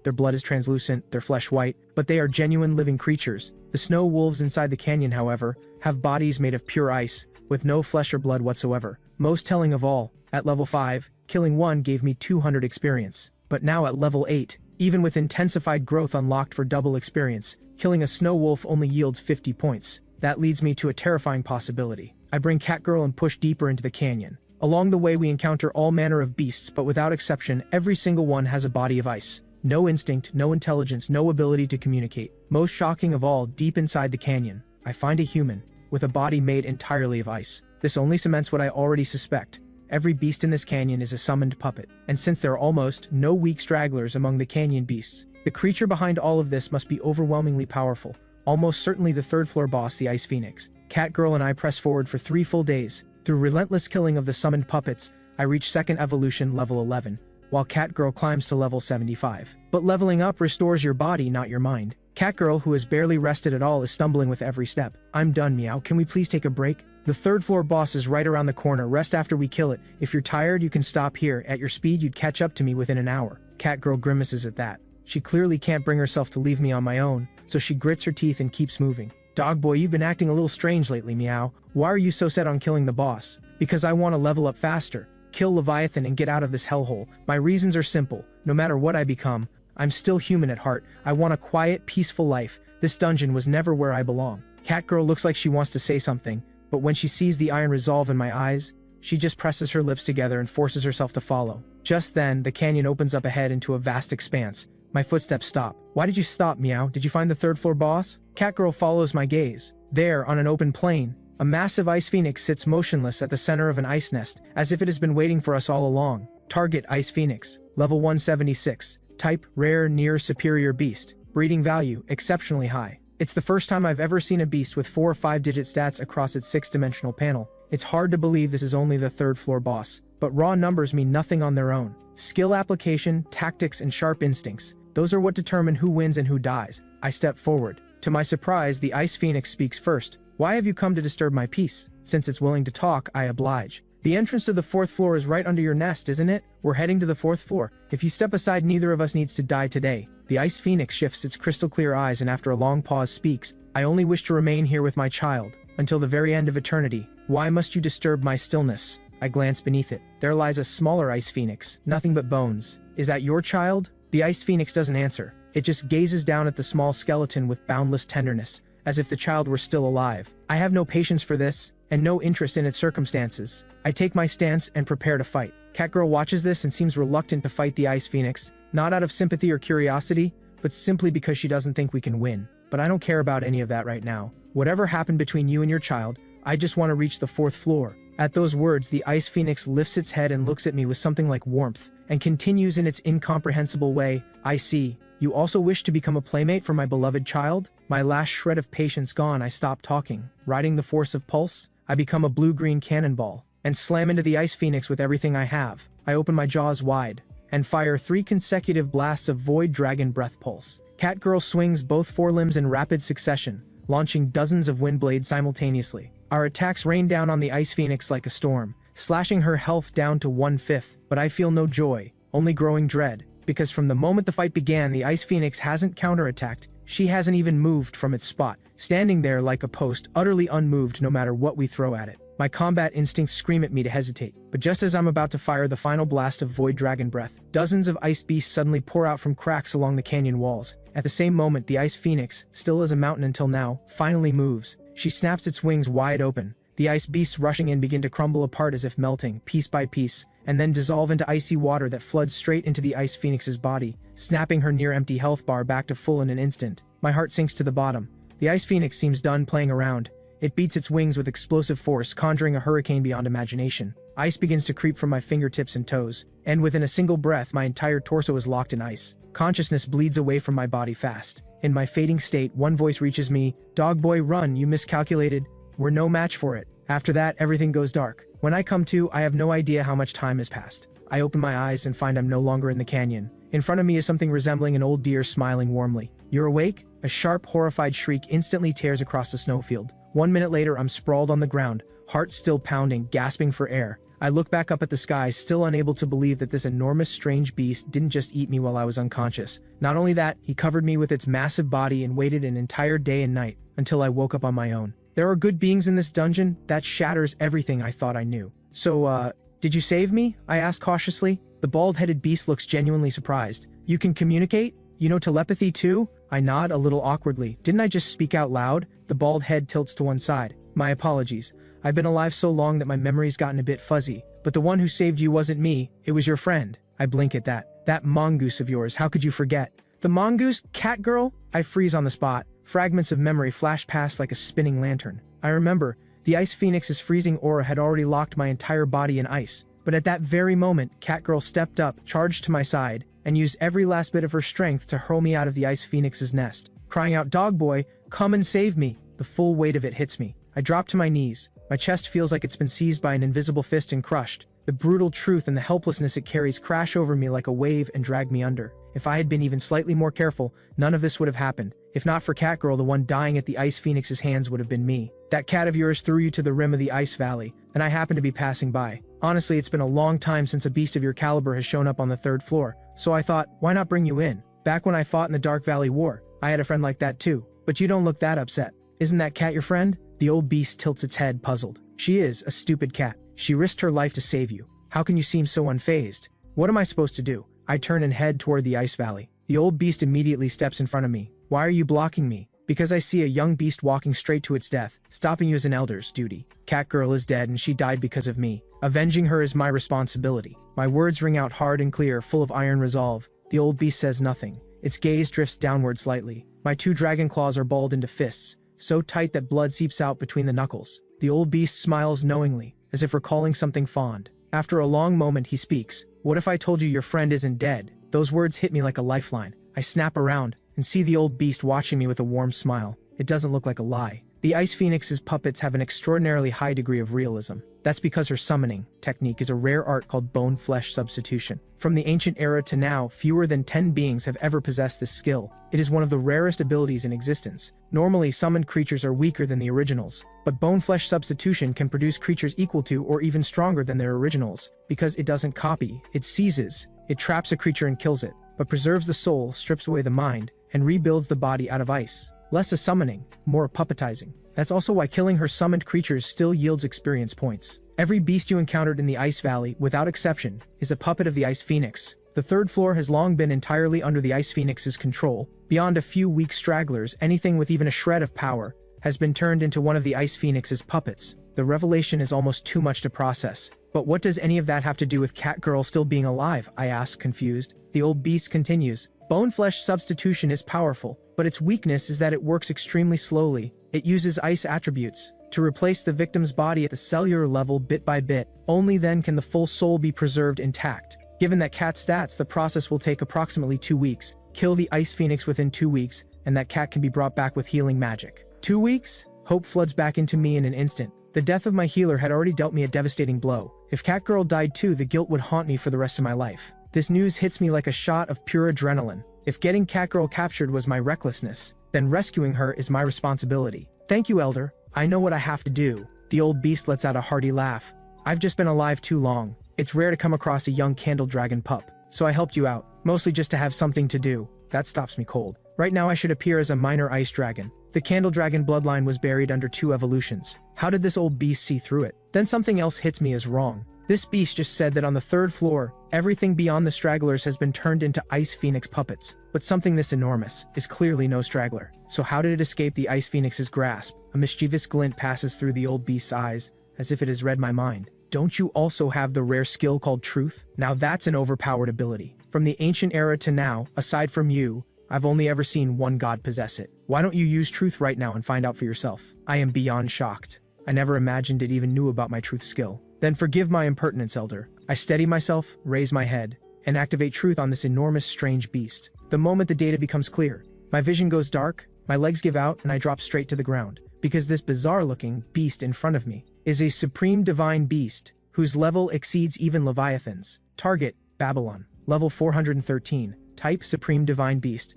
their blood is translucent, their flesh white, but they are genuine living creatures. The snow wolves inside the canyon, however, have bodies made of pure ice, with no flesh or blood whatsoever. Most telling of all, at level 5, killing one gave me 200 experience. But now at level 8, even with intensified growth unlocked for double experience, killing a snow wolf only yields 50 points. That leads me to a terrifying possibility. I bring Catgirl and push deeper into the canyon. Along the way we encounter all manner of beasts, but without exception, every single one has a body of ice. No instinct, no intelligence, no ability to communicate. Most shocking of all, deep inside the canyon, I find a human, with a body made entirely of ice. This only cements what I already suspect. Every beast in this canyon is a summoned puppet, and since there are almost no weak stragglers among the canyon beasts, the creature behind all of this must be overwhelmingly powerful. Almost certainly the third floor boss, the Ice Phoenix. Catgirl and I press forward for 3 full days. Through relentless killing of the summoned puppets, I reach second evolution level 11, while Catgirl climbs to level 75. But leveling up restores your body, not your mind. Catgirl, who has barely rested at all, is stumbling with every step. I'm done, meow. Can we please take a break? The third floor boss is right around the corner. Rest after we kill it. If you're tired, you can stop here. At your speed, you'd catch up to me within an hour. Catgirl grimaces at that. She clearly can't bring herself to leave me on my own, so she grits her teeth and keeps moving. Dog boy, you've been acting a little strange lately, meow. Why are you so set on killing the boss? Because I want to level up faster, kill Leviathan and get out of this hellhole. My reasons are simple. No matter what I become, I'm still human at heart. I want a quiet, peaceful life. This dungeon was never where I belong. Catgirl looks like she wants to say something, but when she sees the iron resolve in my eyes, she just presses her lips together and forces herself to follow. Just then, the canyon opens up ahead into a vast expanse. My footsteps stop. Why did you stop, meow? Did you find the third floor boss? Catgirl follows my gaze. There, on an open plain, a massive ice phoenix sits motionless at the center of an ice nest, as if it has been waiting for us all along. Target: Ice Phoenix. Level 176. Type: rare, near superior beast. Breeding value: exceptionally high. It's the first time I've ever seen a beast with 4 or 5-digit stats across its 6-dimensional panel. It's hard to believe this is only the third floor boss, but raw numbers mean nothing on their own. Skill application, tactics, and sharp instincts, those are what determine who wins and who dies. I step forward. To my surprise, the Ice Phoenix speaks first. Why have you come to disturb my peace? Since it's willing to talk, I oblige. The entrance to the 4th floor is right under your nest, isn't it? We're heading to the 4th floor. If you step aside, neither of us needs to die today. The Ice Phoenix shifts its crystal clear eyes and after a long pause speaks. I only wish to remain here with my child, until the very end of eternity. Why must you disturb my stillness? I glance beneath it. There lies a smaller Ice Phoenix, nothing but bones. "Is that your child?" The Ice Phoenix doesn't answer. It just gazes down at the small skeleton with boundless tenderness, as if the child were still alive. I have no patience for this, and no interest in its circumstances. I take my stance and prepare to fight. Catgirl watches this and seems reluctant to fight the Ice Phoenix, not out of sympathy or curiosity, but simply because she doesn't think we can win. But I don't care about any of that right now. Whatever happened between you and your child, I just want to reach the 4th floor. At those words, the Ice Phoenix lifts its head and looks at me with something like warmth, and continues in its incomprehensible way, "I see. You also wish to become a playmate for my beloved child?" My last shred of patience gone, I stop talking. Riding the force of pulse, I become a blue-green cannonball, and slam into the Ice Phoenix with everything I have. I open my jaws wide, and fire 3 consecutive blasts of Void Dragon Breath Pulse. Catgirl swings both forelimbs in rapid succession, launching dozens of wind blades simultaneously. Our attacks rain down on the Ice Phoenix like a storm, slashing her health down to 1/5, but I feel no joy, only growing dread, because from the moment the fight began, the Ice Phoenix hasn't counterattacked. She hasn't even moved from its spot, standing there like a post, utterly unmoved no matter what we throw at it. My combat instincts scream at me to hesitate, but just as I'm about to fire the final blast of Void Dragon Breath, dozens of ice beasts suddenly pour out from cracks along the canyon walls. At the same moment, the Ice Phoenix, still as a mountain until now, finally moves. She snaps its wings wide open. The ice beasts rushing in begin to crumble apart as if melting, piece by piece, and then dissolve into icy water that floods straight into the Ice Phoenix's body, snapping her near-empty health bar back to full in an instant. My heart sinks to the bottom. The Ice Phoenix seems done playing around. It beats its wings with explosive force, conjuring a hurricane beyond imagination. Ice begins to creep from my fingertips and toes, and within a single breath, my entire torso is locked in ice. Consciousness bleeds away from my body fast. In my fading state, one voice reaches me, "Dog boy, run, you miscalculated. We're no match for it." After that, everything goes dark. When I come to, I have no idea how much time has passed. I open my eyes and find I'm no longer in the canyon. In front of me is something resembling an old deer smiling warmly. "You're awake?" A sharp, horrified shriek instantly tears across the snowfield. 1 minute later, I'm sprawled on the ground, heart still pounding, gasping for air. I look back up at the sky, still unable to believe that this enormous, strange beast didn't just eat me while I was unconscious. Not only that, he covered me with its massive body and waited an entire day and night, until I woke up on my own. There are good beings in this dungeon? That shatters everything I thought I knew. "So, did you save me?" I ask cautiously. The bald-headed beast looks genuinely surprised. "You can communicate? You know telepathy too?" I nod a little awkwardly. "Didn't I just speak out loud?" The bald head tilts to one side. "My apologies. I've been alive so long that my memory's gotten a bit fuzzy. But the one who saved you wasn't me, it was your friend." I blink at that. "That mongoose of yours, how could you forget?" "The mongoose? Catgirl?" I freeze on the spot. Fragments of memory flash past like a spinning lantern. I remember, the Ice Phoenix's freezing aura had already locked my entire body in ice. But at that very moment, Catgirl stepped up, charged to my side, and used every last bit of her strength to hurl me out of the Ice Phoenix's nest. Crying out, "Dog boy, come and save me!" The full weight of it hits me. I drop to my knees. My chest feels like it's been seized by an invisible fist and crushed. The brutal truth and the helplessness it carries crash over me like a wave and drag me under. If I had been even slightly more careful, none of this would have happened. If not for Catgirl, the one dying at the Ice Phoenix's hands would have been me. That cat of yours threw you to the rim of the Ice Valley, and I happened to be passing by. Honestly, it's been a long time since a beast of your caliber has shown up on the 3rd floor, so I thought, why not bring you in? Back when I fought in the Dark Valley War, I had a friend like that too. But you don't look that upset. Isn't that cat your friend? The old beast tilts its head, puzzled. She is, a stupid cat. She risked her life to save you. How can you seem so unfazed? What am I supposed to do? I turn and head toward the Ice Valley. The old beast immediately steps in front of me. Why are you blocking me? Because I see a young beast walking straight to its death. Stopping you is an elder's duty. Catgirl is dead and she died because of me. Avenging her is my responsibility. My words ring out hard and clear, full of iron resolve. The old beast says nothing. Its gaze drifts downward slightly. My 2 dragon claws are balled into fists, so tight that blood seeps out between the knuckles. The old beast smiles knowingly, as if recalling something fond. After a long moment, he speaks. "What if I told you your friend isn't dead?" Those words hit me like a lifeline. I snap around and see the old beast watching me with a warm smile. It doesn't look like a lie. The Ice Phoenix's puppets have an extraordinarily high degree of realism. That's because her summoning technique is a rare art called bone-flesh substitution. From the ancient era to now, fewer than 10 beings have ever possessed this skill. It is one of the rarest abilities in existence. Normally, summoned creatures are weaker than the originals, but bone-flesh substitution can produce creatures equal to or even stronger than their originals, because it doesn't copy, it seizes. It traps a creature and kills it, but preserves the soul, strips away the mind, and rebuilds the body out of ice. Less a summoning, more a puppetizing. That's also why killing her summoned creatures still yields experience points. Every beast you encountered in the Ice Valley, without exception, is a puppet of the Ice Phoenix. The The third floor has long been entirely under the Ice Phoenix's control. Beyond a few weak stragglers, anything with even a shred of power has been turned into one of the Ice Phoenix's puppets. The revelation is almost too much to process. But what does any of that have to do with Catgirl still being alive? I ask, confused. The old beast continues. Bone-flesh substitution is powerful, but its weakness is that it works extremely slowly. It uses ice attributes to replace the victim's body at the cellular level bit by bit. Only then can the full soul be preserved intact. Given that Cat's stats, the process will take approximately 2 weeks. Kill the Ice Phoenix within 2 weeks, and that cat can be brought back with healing magic. 2 weeks? Hope floods back into me in an instant. The death of my healer had already dealt me a devastating blow. If Catgirl died too, the guilt would haunt me for the rest of my life. This news hits me like a shot of pure adrenaline. If getting Catgirl captured was my recklessness, then rescuing her is my responsibility. Thank you, Elder. I know what I have to do. The old beast lets out a hearty laugh. I've just been alive too long. It's rare to come across a young candle dragon pup, so I helped you out, mostly just to have something to do. That stops me cold. Right now I should appear as a minor ice dragon. The candle dragon bloodline was buried under 2 evolutions. How did this old beast see through it? Then something else hits me as wrong. This beast just said that on the 3rd floor, everything beyond the stragglers has been turned into Ice Phoenix puppets. But something this enormous is clearly no straggler. So how did it escape the Ice Phoenix's grasp? A mischievous glint passes through the old beast's eyes, as if it has read my mind. Don't you also have the rare skill called truth? Now that's an overpowered ability. From the ancient era to now, aside from you, I've only ever seen one god possess it. Why don't you use truth right now and find out for yourself? I am beyond shocked. I never imagined it even knew about my truth skill. Then forgive my impertinence, Elder. I steady myself, raise my head, and activate truth on this enormous strange beast. The moment the data becomes clear, my vision goes dark, my legs give out, and I drop straight to the ground. Because this bizarre-looking beast in front of me is a supreme divine beast whose level exceeds even Leviathan's. Target, Babylon. Level 413. Type, Supreme Divine Beast.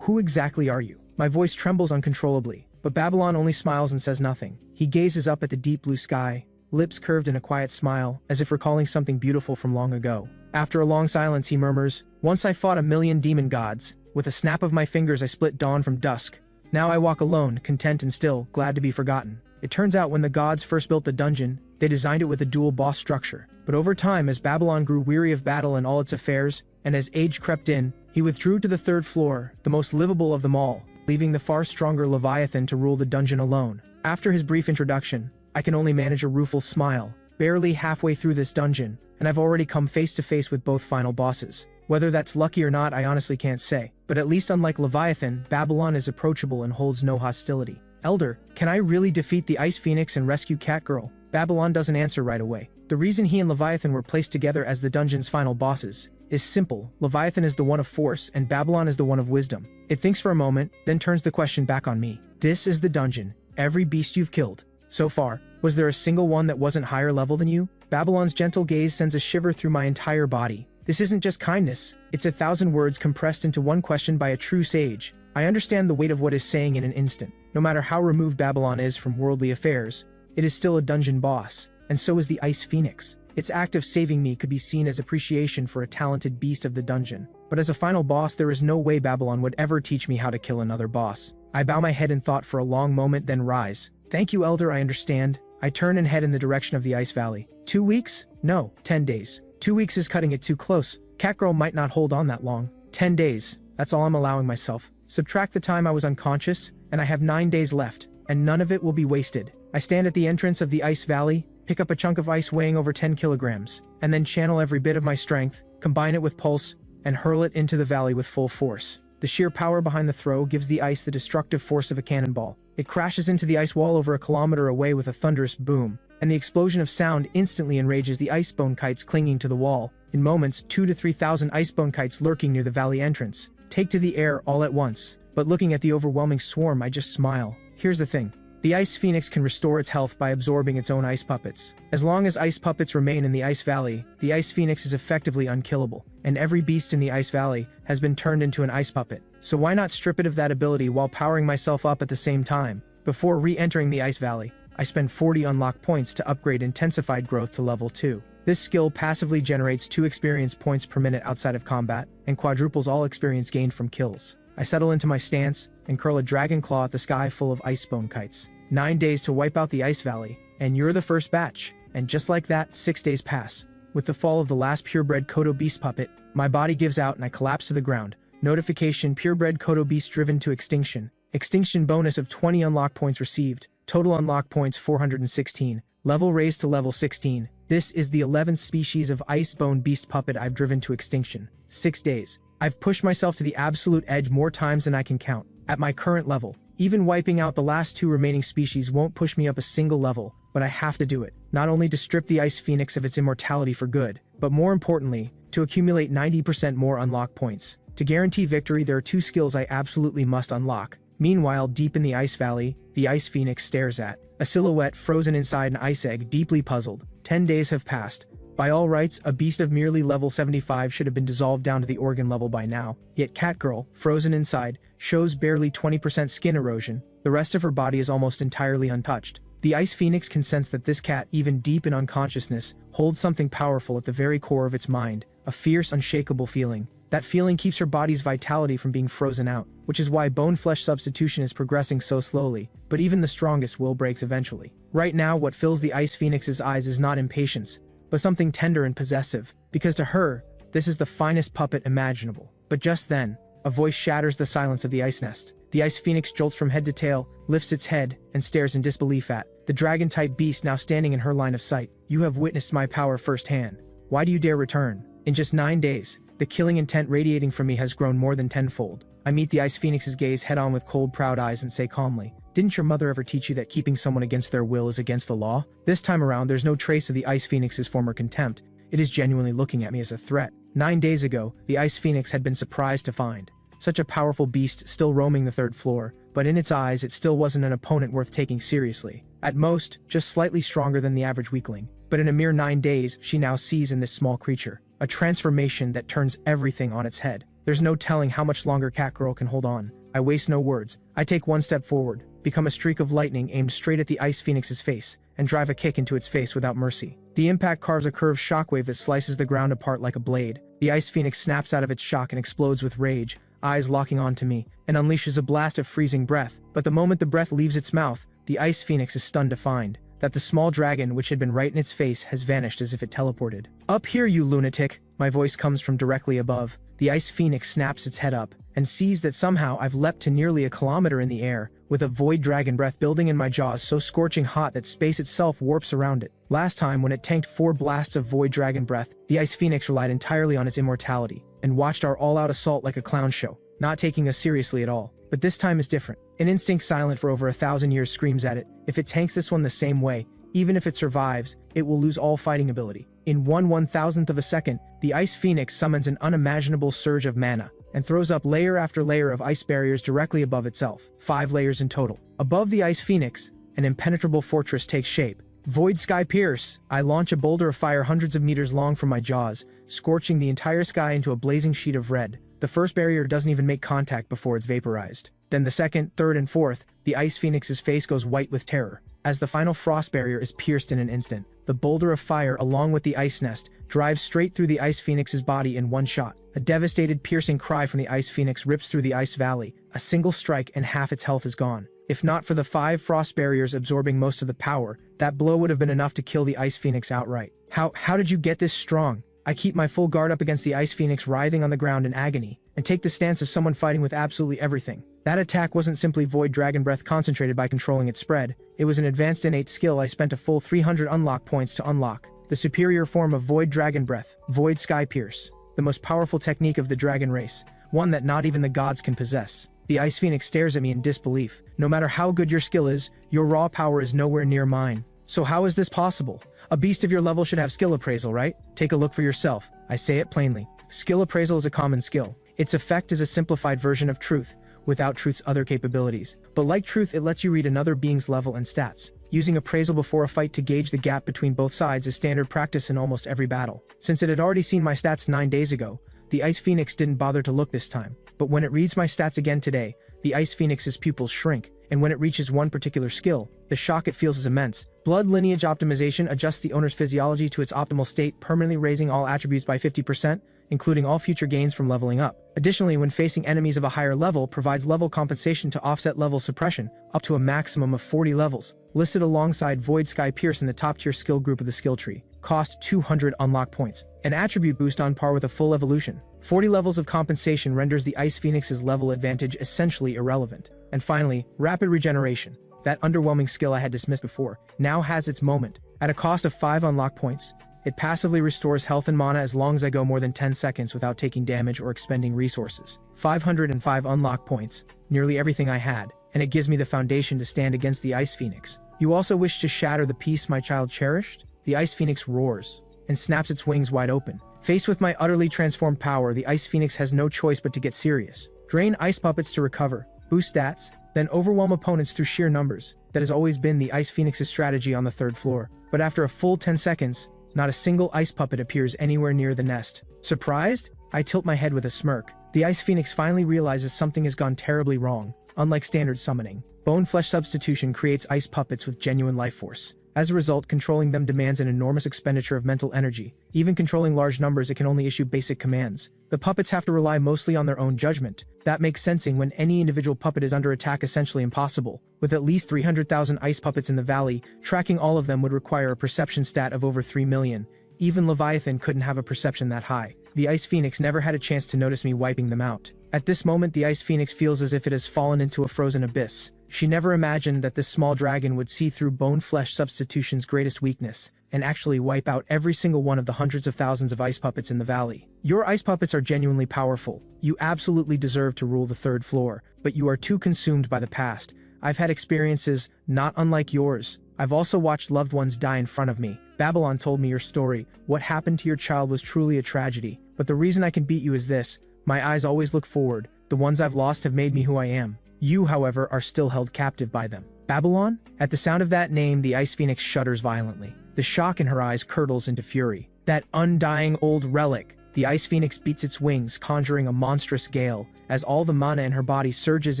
Who exactly are you? My voice trembles uncontrollably, but Babylon only smiles and says nothing. He gazes up at the deep blue sky, lips curved in a quiet smile, as if recalling something beautiful from long ago. After a long silence, he murmurs, "Once I fought 1,000,000 demon gods. With a snap of my fingers I split dawn from dusk. Now I walk alone, content and still, glad to be forgotten." It turns out when the gods first built the dungeon, they designed it with a dual boss structure. But over time, as Babylon grew weary of battle and all its affairs, and as age crept in, he withdrew to the 3rd floor, the most livable of them all, leaving the far stronger Leviathan to rule the dungeon alone. After his brief introduction, I can only manage a rueful smile. Barely halfway through this dungeon, and I've already come face to face with both final bosses. Whether that's lucky or not, I honestly can't say. But at least unlike Leviathan, Babylon is approachable and holds no hostility. Elder, can I really defeat the Ice Phoenix and rescue Catgirl? Babylon doesn't answer right away. The reason he and Leviathan were placed together as the dungeon's final bosses is simple. Leviathan is the one of force, and Babylon is the one of wisdom. It thinks for a moment, then turns the question back on me. This is the dungeon. Every beast you've killed so far, was there a single one that wasn't higher level than you? Babylon's gentle gaze sends a shiver through my entire body. This isn't just kindness, it's 1,000 words compressed into one question by a true sage. I understand the weight of what is saying in an instant. No matter how removed Babylon is from worldly affairs, it is still a dungeon boss, and so is the Ice Phoenix. Its act of saving me could be seen as appreciation for a talented beast of the dungeon. But as a final boss, there is no way Babylon would ever teach me how to kill another boss. I bow my head in thought for a long moment, then rise. Thank you, Elder, I understand. I turn and head in the direction of the Ice Valley. 2 weeks? No, 10 days. 2 weeks is cutting it too close. Catgirl might not hold on that long. 10 days. That's all I'm allowing myself. Subtract the time I was unconscious, and I have 9 days left, and none of it will be wasted. I stand at the entrance of the Ice Valley, pick up a chunk of ice weighing over 10 kilograms, and then channel every bit of my strength, combine it with pulse, and hurl it into the valley with full force. The sheer power behind the throw gives the ice the destructive force of a cannonball. It crashes into the ice wall over a kilometer away with a thunderous boom, and the explosion of sound instantly enrages the icebone kites clinging to the wall. In moments, 2,000 to 3,000 icebone kites lurking near the valley entrance take to the air all at once. But looking at the overwhelming swarm, I just smile. Here's the thing. The Ice Phoenix can restore its health by absorbing its own ice puppets. As long as ice puppets remain in the Ice Valley, the Ice Phoenix is effectively unkillable, and every beast in the Ice Valley has been turned into an ice puppet. So why not strip it of that ability while powering myself up at the same time? Before re-entering the Ice Valley, I spend 40 unlock points to upgrade Intensified Growth to level 2. This skill passively generates 2 experience points per minute outside of combat, and quadruples all experience gained from kills. I settle into my stance, and curl a dragon claw at the sky full of icebone kites. 9 days to wipe out the Ice Valley, and you're the first batch. And just like that, 6 days pass. With the fall of the last purebred Kodo beast puppet, My body gives out and I collapse to the ground. Notification: purebred Kodo beast driven to extinction. Extinction bonus of 20 unlock points received. Total unlock points 416. Level raised to level 16. This is the 11th species of icebone beast puppet I've driven to extinction. 6 days. I've pushed myself to the absolute edge more times than I can count. At my current level, even wiping out the last 2 remaining species won't push me up a single level, but I have to do it. Not only to strip the Ice Phoenix of its immortality for good, but more importantly, to accumulate 90% more unlock points. To guarantee victory, there are 2 skills I absolutely must unlock. Meanwhile, deep in the Ice Valley, the Ice Phoenix stares at a silhouette frozen inside an ice egg, deeply puzzled. 10 days have passed. By all rights, a beast of merely level 75 should have been dissolved down to the organ level by now. Yet Catgirl, frozen inside, shows barely 20% skin erosion. The rest of her body is almost entirely untouched. The Ice Phoenix can sense that this cat, even deep in unconsciousness, holds something powerful at the very core of its mind, a fierce, unshakable feeling. That feeling keeps her body's vitality from being frozen out, which is why bone-flesh substitution is progressing so slowly, but even the strongest will breaks eventually. Right now, what fills the Ice Phoenix's eyes is not impatience, but something tender and possessive, because to her, this is the finest puppet imaginable. But just then, a voice shatters the silence of the ice nest. The Ice Phoenix jolts from head to tail, lifts its head, and stares in disbelief at the dragon-type beast now standing in her line of sight. "You have witnessed my power firsthand. Why do you dare return?" In just 9 days, the killing intent radiating from me has grown more than tenfold. I meet the Ice Phoenix's gaze head-on with cold, proud eyes and say calmly, "Didn't your mother ever teach you that keeping someone against their will is against the law?" This time around, there's no trace of the Ice Phoenix's former contempt. It is genuinely looking at me as a threat. 9 days ago, the Ice Phoenix had been surprised to find such a powerful beast still roaming the 3rd floor, but in its eyes, it still wasn't an opponent worth taking seriously. At most, just slightly stronger than the average weakling. But in a mere 9 days, she now sees in this small creature a transformation that turns everything on its head. There's no telling how much longer Catgirl can hold on. I waste no words. I take 1 step forward, become a streak of lightning aimed straight at the Ice Phoenix's face, and drive a kick into its face without mercy. The impact carves a curved shockwave that slices the ground apart like a blade. The Ice Phoenix snaps out of its shock and explodes with rage, eyes locking onto me, and unleashes a blast of freezing breath. But the moment the breath leaves its mouth, the Ice Phoenix is stunned to find that the small dragon which had been right in its face has vanished as if it teleported. "Up here, you lunatic!" My voice comes from directly above. The Ice Phoenix snaps its head up, and sees that somehow I've leapt to nearly a kilometer in the air, with a void dragon breath building in my jaws so scorching hot that space itself warps around it. Last time, when it tanked 4 blasts of void dragon breath, the Ice Phoenix relied entirely on its immortality, and watched our all-out assault like a clown show, not taking us seriously at all. But this time is different. An instinct silent for over 1,000 years screams at it, if it tanks this one the same way, even if it survives, it will lose all fighting ability. In 1/1000th of a second, the Ice Phoenix summons an unimaginable surge of mana, and throws up layer after layer of ice barriers directly above itself. 5 layers in total. Above the Ice Phoenix, an impenetrable fortress takes shape. Void Sky Pierce! I launch a boulder of fire hundreds of meters long from my jaws, scorching the entire sky into a blazing sheet of red. The first barrier doesn't even make contact before it's vaporized. Then the second, third, and fourth, the Ice Phoenix's face goes white with terror. As the final frost barrier is pierced in an instant, the boulder of fire along with the ice nest drives straight through the Ice Phoenix's body in one shot. A devastated, piercing cry from the Ice Phoenix rips through the Ice Valley. A single strike and half its health is gone. If not for the 5 frost barriers absorbing most of the power, that blow would have been enough to kill the Ice Phoenix outright. How did you get this strong? I keep my full guard up against the Ice Phoenix writhing on the ground in agony, and take the stance of someone fighting with absolutely everything. That attack wasn't simply Void Dragon Breath concentrated by controlling its spread, it was an advanced innate skill I spent a full 300 unlock points to unlock. The superior form of Void Dragon Breath, Void Sky Pierce. The most powerful technique of the dragon race, one that not even the gods can possess. The Ice Phoenix stares at me in disbelief. No matter how good your skill is, your raw power is nowhere near mine. So how is this possible? A beast of your level should have skill appraisal, right? Take a look for yourself. I say it plainly. Skill appraisal is a common skill. Its effect is a simplified version of truth, without truth's other capabilities. But like truth, it lets you read another being's level and stats. Using appraisal before a fight to gauge the gap between both sides is standard practice in almost every battle. Since it had already seen my stats 9 days ago, the Ice Phoenix didn't bother to look this time. But when it reads my stats again today, the Ice Phoenix's pupils shrink, and when it reaches one particular skill, the shock it feels is immense. Blood Lineage Optimization adjusts the owner's physiology to its optimal state, permanently raising all attributes by 50%, including all future gains from leveling up. Additionally, when facing enemies of a higher level, provides level compensation to offset level suppression, up to a maximum of 40 levels. Listed alongside Void Sky Pierce in the top tier skill group of the skill tree. Cost 200 unlock points. An attribute boost on par with a full evolution. 40 levels of compensation renders the Ice Phoenix's level advantage essentially irrelevant. And finally, rapid regeneration. That underwhelming skill I had dismissed before now has its moment. At a cost of 5 unlock points, it passively restores health and mana as long as I go more than 10 seconds without taking damage or expending resources. 505 unlock points, nearly everything I had, and it gives me the foundation to stand against the Ice Phoenix. You also wish to shatter the peace my child cherished? The Ice Phoenix roars and snaps its wings wide open. Faced with my utterly transformed power, the Ice Phoenix has no choice but to get serious. Drain ice puppets to recover, boost stats, then overwhelm opponents through sheer numbers. That has always been the Ice Phoenix's strategy on the 3rd floor. But after a full 10 seconds, not a single ice puppet appears anywhere near the nest. Surprised? I tilt my head with a smirk. The Ice Phoenix finally realizes something has gone terribly wrong. Unlike standard summoning, bone flesh substitution creates ice puppets with genuine life force. As a result, controlling them demands an enormous expenditure of mental energy. Even controlling large numbers, it can only issue basic commands. The puppets have to rely mostly on their own judgment. That makes sensing when any individual puppet is under attack essentially impossible. With at least 300,000 ice puppets in the valley, tracking all of them would require a perception stat of over 3 million. Even Leviathan couldn't have a perception that high. The Ice Phoenix never had a chance to notice me wiping them out. At this moment, the Ice Phoenix feels as if it has fallen into a frozen abyss. She never imagined that this small dragon would see through bone flesh substitution's greatest weakness and actually wipe out every single one of the hundreds of thousands of ice puppets in the valley. Your ice puppets are genuinely powerful. You absolutely deserve to rule the 3rd floor, but you are too consumed by the past. I've had experiences not unlike yours. I've also watched loved ones die in front of me. Babylon told me your story. What happened to your child was truly a tragedy. But the reason I can beat you is this: my eyes always look forward. The ones I've lost have made me who I am. You, however, are still held captive by them. Babylon? At the sound of that name, the Ice Phoenix shudders violently. The shock in her eyes curdles into fury. That undying old relic! The Ice Phoenix beats its wings, conjuring a monstrous gale. As all the mana in her body surges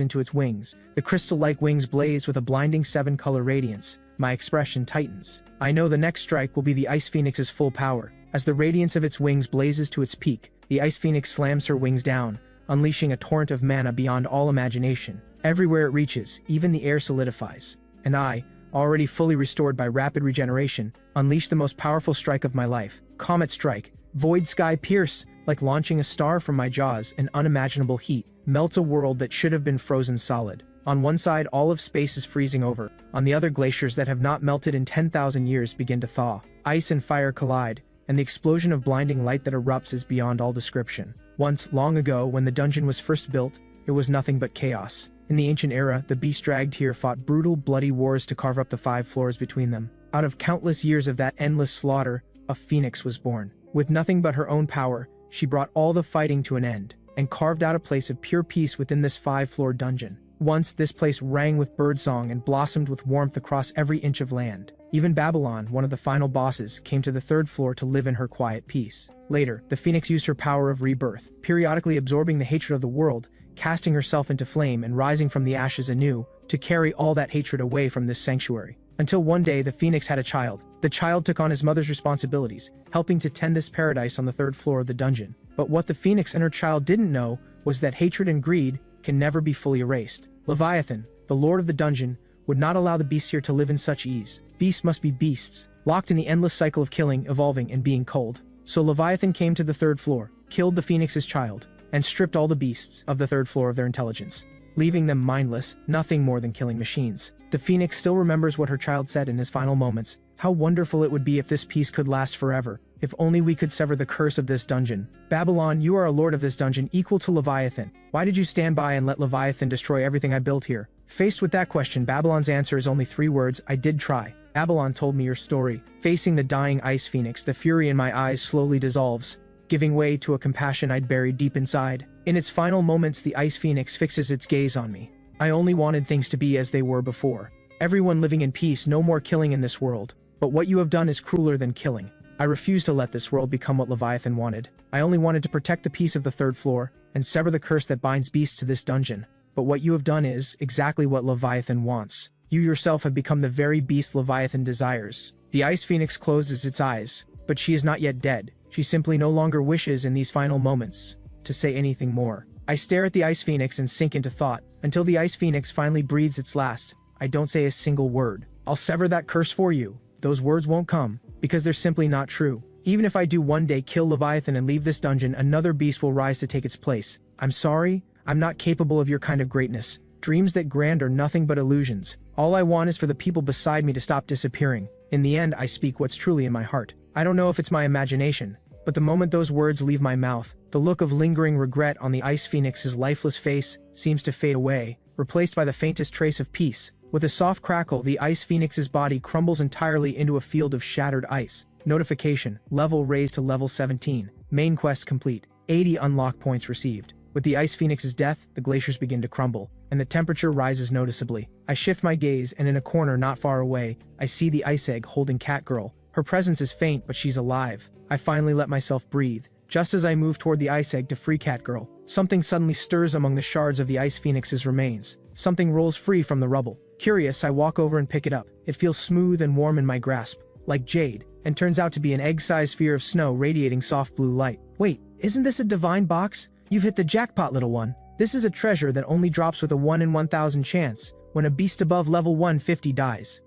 into its wings, the crystal-like wings blaze with a blinding 7-color radiance. My expression tightens. I know the next strike will be the Ice Phoenix's full power. As the radiance of its wings blazes to its peak, the Ice Phoenix slams her wings down, unleashing a torrent of mana beyond all imagination. Everywhere it reaches, even the air solidifies. And I, already fully restored by rapid regeneration, unleash the most powerful strike of my life. Comet Strike. Void Sky Pierce. Like launching a star from my jaws, an unimaginable heat melts a world that should have been frozen solid. On one side, all of space is freezing over. On the other, glaciers that have not melted in 10,000 years begin to thaw. Ice and fire collide, and the explosion of blinding light that erupts is beyond all description. Once, long ago, when the dungeon was first built, it was nothing but chaos. In the ancient era, the beast dragged here fought brutal, bloody wars to carve up the 5 floors between them. Out of countless years of that endless slaughter, a phoenix was born. With nothing but her own power, she brought all the fighting to an end, and carved out a place of pure peace within this 5-floor dungeon. Once, this place rang with birdsong and blossomed with warmth across every inch of land. Even Babylon, one of the final bosses, came to the 3rd floor to live in her quiet peace. Later, the phoenix used her power of rebirth, periodically absorbing the hatred of the world, casting herself into flame and rising from the ashes anew, to carry all that hatred away from this sanctuary. Until one day, the phoenix had a child. The child took on his mother's responsibilities, helping to tend this paradise on the 3rd floor of the dungeon. But what the phoenix and her child didn't know was that hatred and greed can never be fully erased. Leviathan, the lord of the dungeon, would not allow the beasts here to live in such ease. Beasts must be beasts, locked in the endless cycle of killing, evolving, and being culled. So Leviathan came to the 3rd floor, killed the phoenix's child, and stripped all the beasts of the 3rd floor of their intelligence, leaving them mindless, nothing more than killing machines. The phoenix still remembers what her child said in his final moments. How wonderful it would be if this peace could last forever. If only we could sever the curse of this dungeon. Babylon, you are a lord of this dungeon equal to Leviathan. Why did you stand by and let Leviathan destroy everything I built here? Faced with that question, Babylon's answer is only 3 words: I did try. Babylon told me your story. Facing the dying Ice Phoenix, the fury in my eyes slowly dissolves, giving way to a compassion I'd buried deep inside. In its final moments, the Ice Phoenix fixes its gaze on me. I only wanted things to be as they were before. Everyone living in peace, no more killing in this world. But what you have done is crueler than killing. I refuse to let this world become what Leviathan wanted. I only wanted to protect the peace of the 3rd floor, and sever the curse that binds beasts to this dungeon. But what you have done is exactly what Leviathan wants. You yourself have become the very beast Leviathan desires. The Ice Phoenix closes its eyes, but she is not yet dead. She simply no longer wishes in these final moments to say anything more. I stare at the Ice Phoenix and sink into thought, until the Ice Phoenix finally breathes its last. I don't say a single word. I'll sever that curse for you. Those words won't come. because they're simply not true. Even if I do one day kill Leviathan and leave this dungeon, another beast will rise to take its place. I'm sorry, I'm not capable of your kind of greatness. Dreams that grand are nothing but illusions. All I want is for the people beside me to stop disappearing. In the end, I speak what's truly in my heart. I don't know if it's my imagination, but the moment those words leave my mouth, the look of lingering regret on the Ice Phoenix's lifeless face seems to fade away, replaced by the faintest trace of peace. With a soft crackle, the Ice Phoenix's body crumbles entirely into a field of shattered ice. Notification: level raised to level 17. Main quest complete. 80 unlock points received. With the Ice Phoenix's death, the glaciers begin to crumble, and the temperature rises noticeably. I shift my gaze, and in a corner not far away, I see the Ice Egg holding Catgirl. Her presence is faint, but she's alive. I finally let myself breathe. Just as I move toward the Ice Egg to free Catgirl, something suddenly stirs among the shards of the Ice Phoenix's remains. Something rolls free from the rubble. Curious, I walk over and pick it up. It feels smooth and warm in my grasp, like jade, and turns out to be an egg-sized sphere of snow radiating soft blue light. Wait, isn't this a divine box? You've hit the jackpot, little one. This is a treasure that only drops with a 1 in 1,000 chance, when a beast above level 150 dies.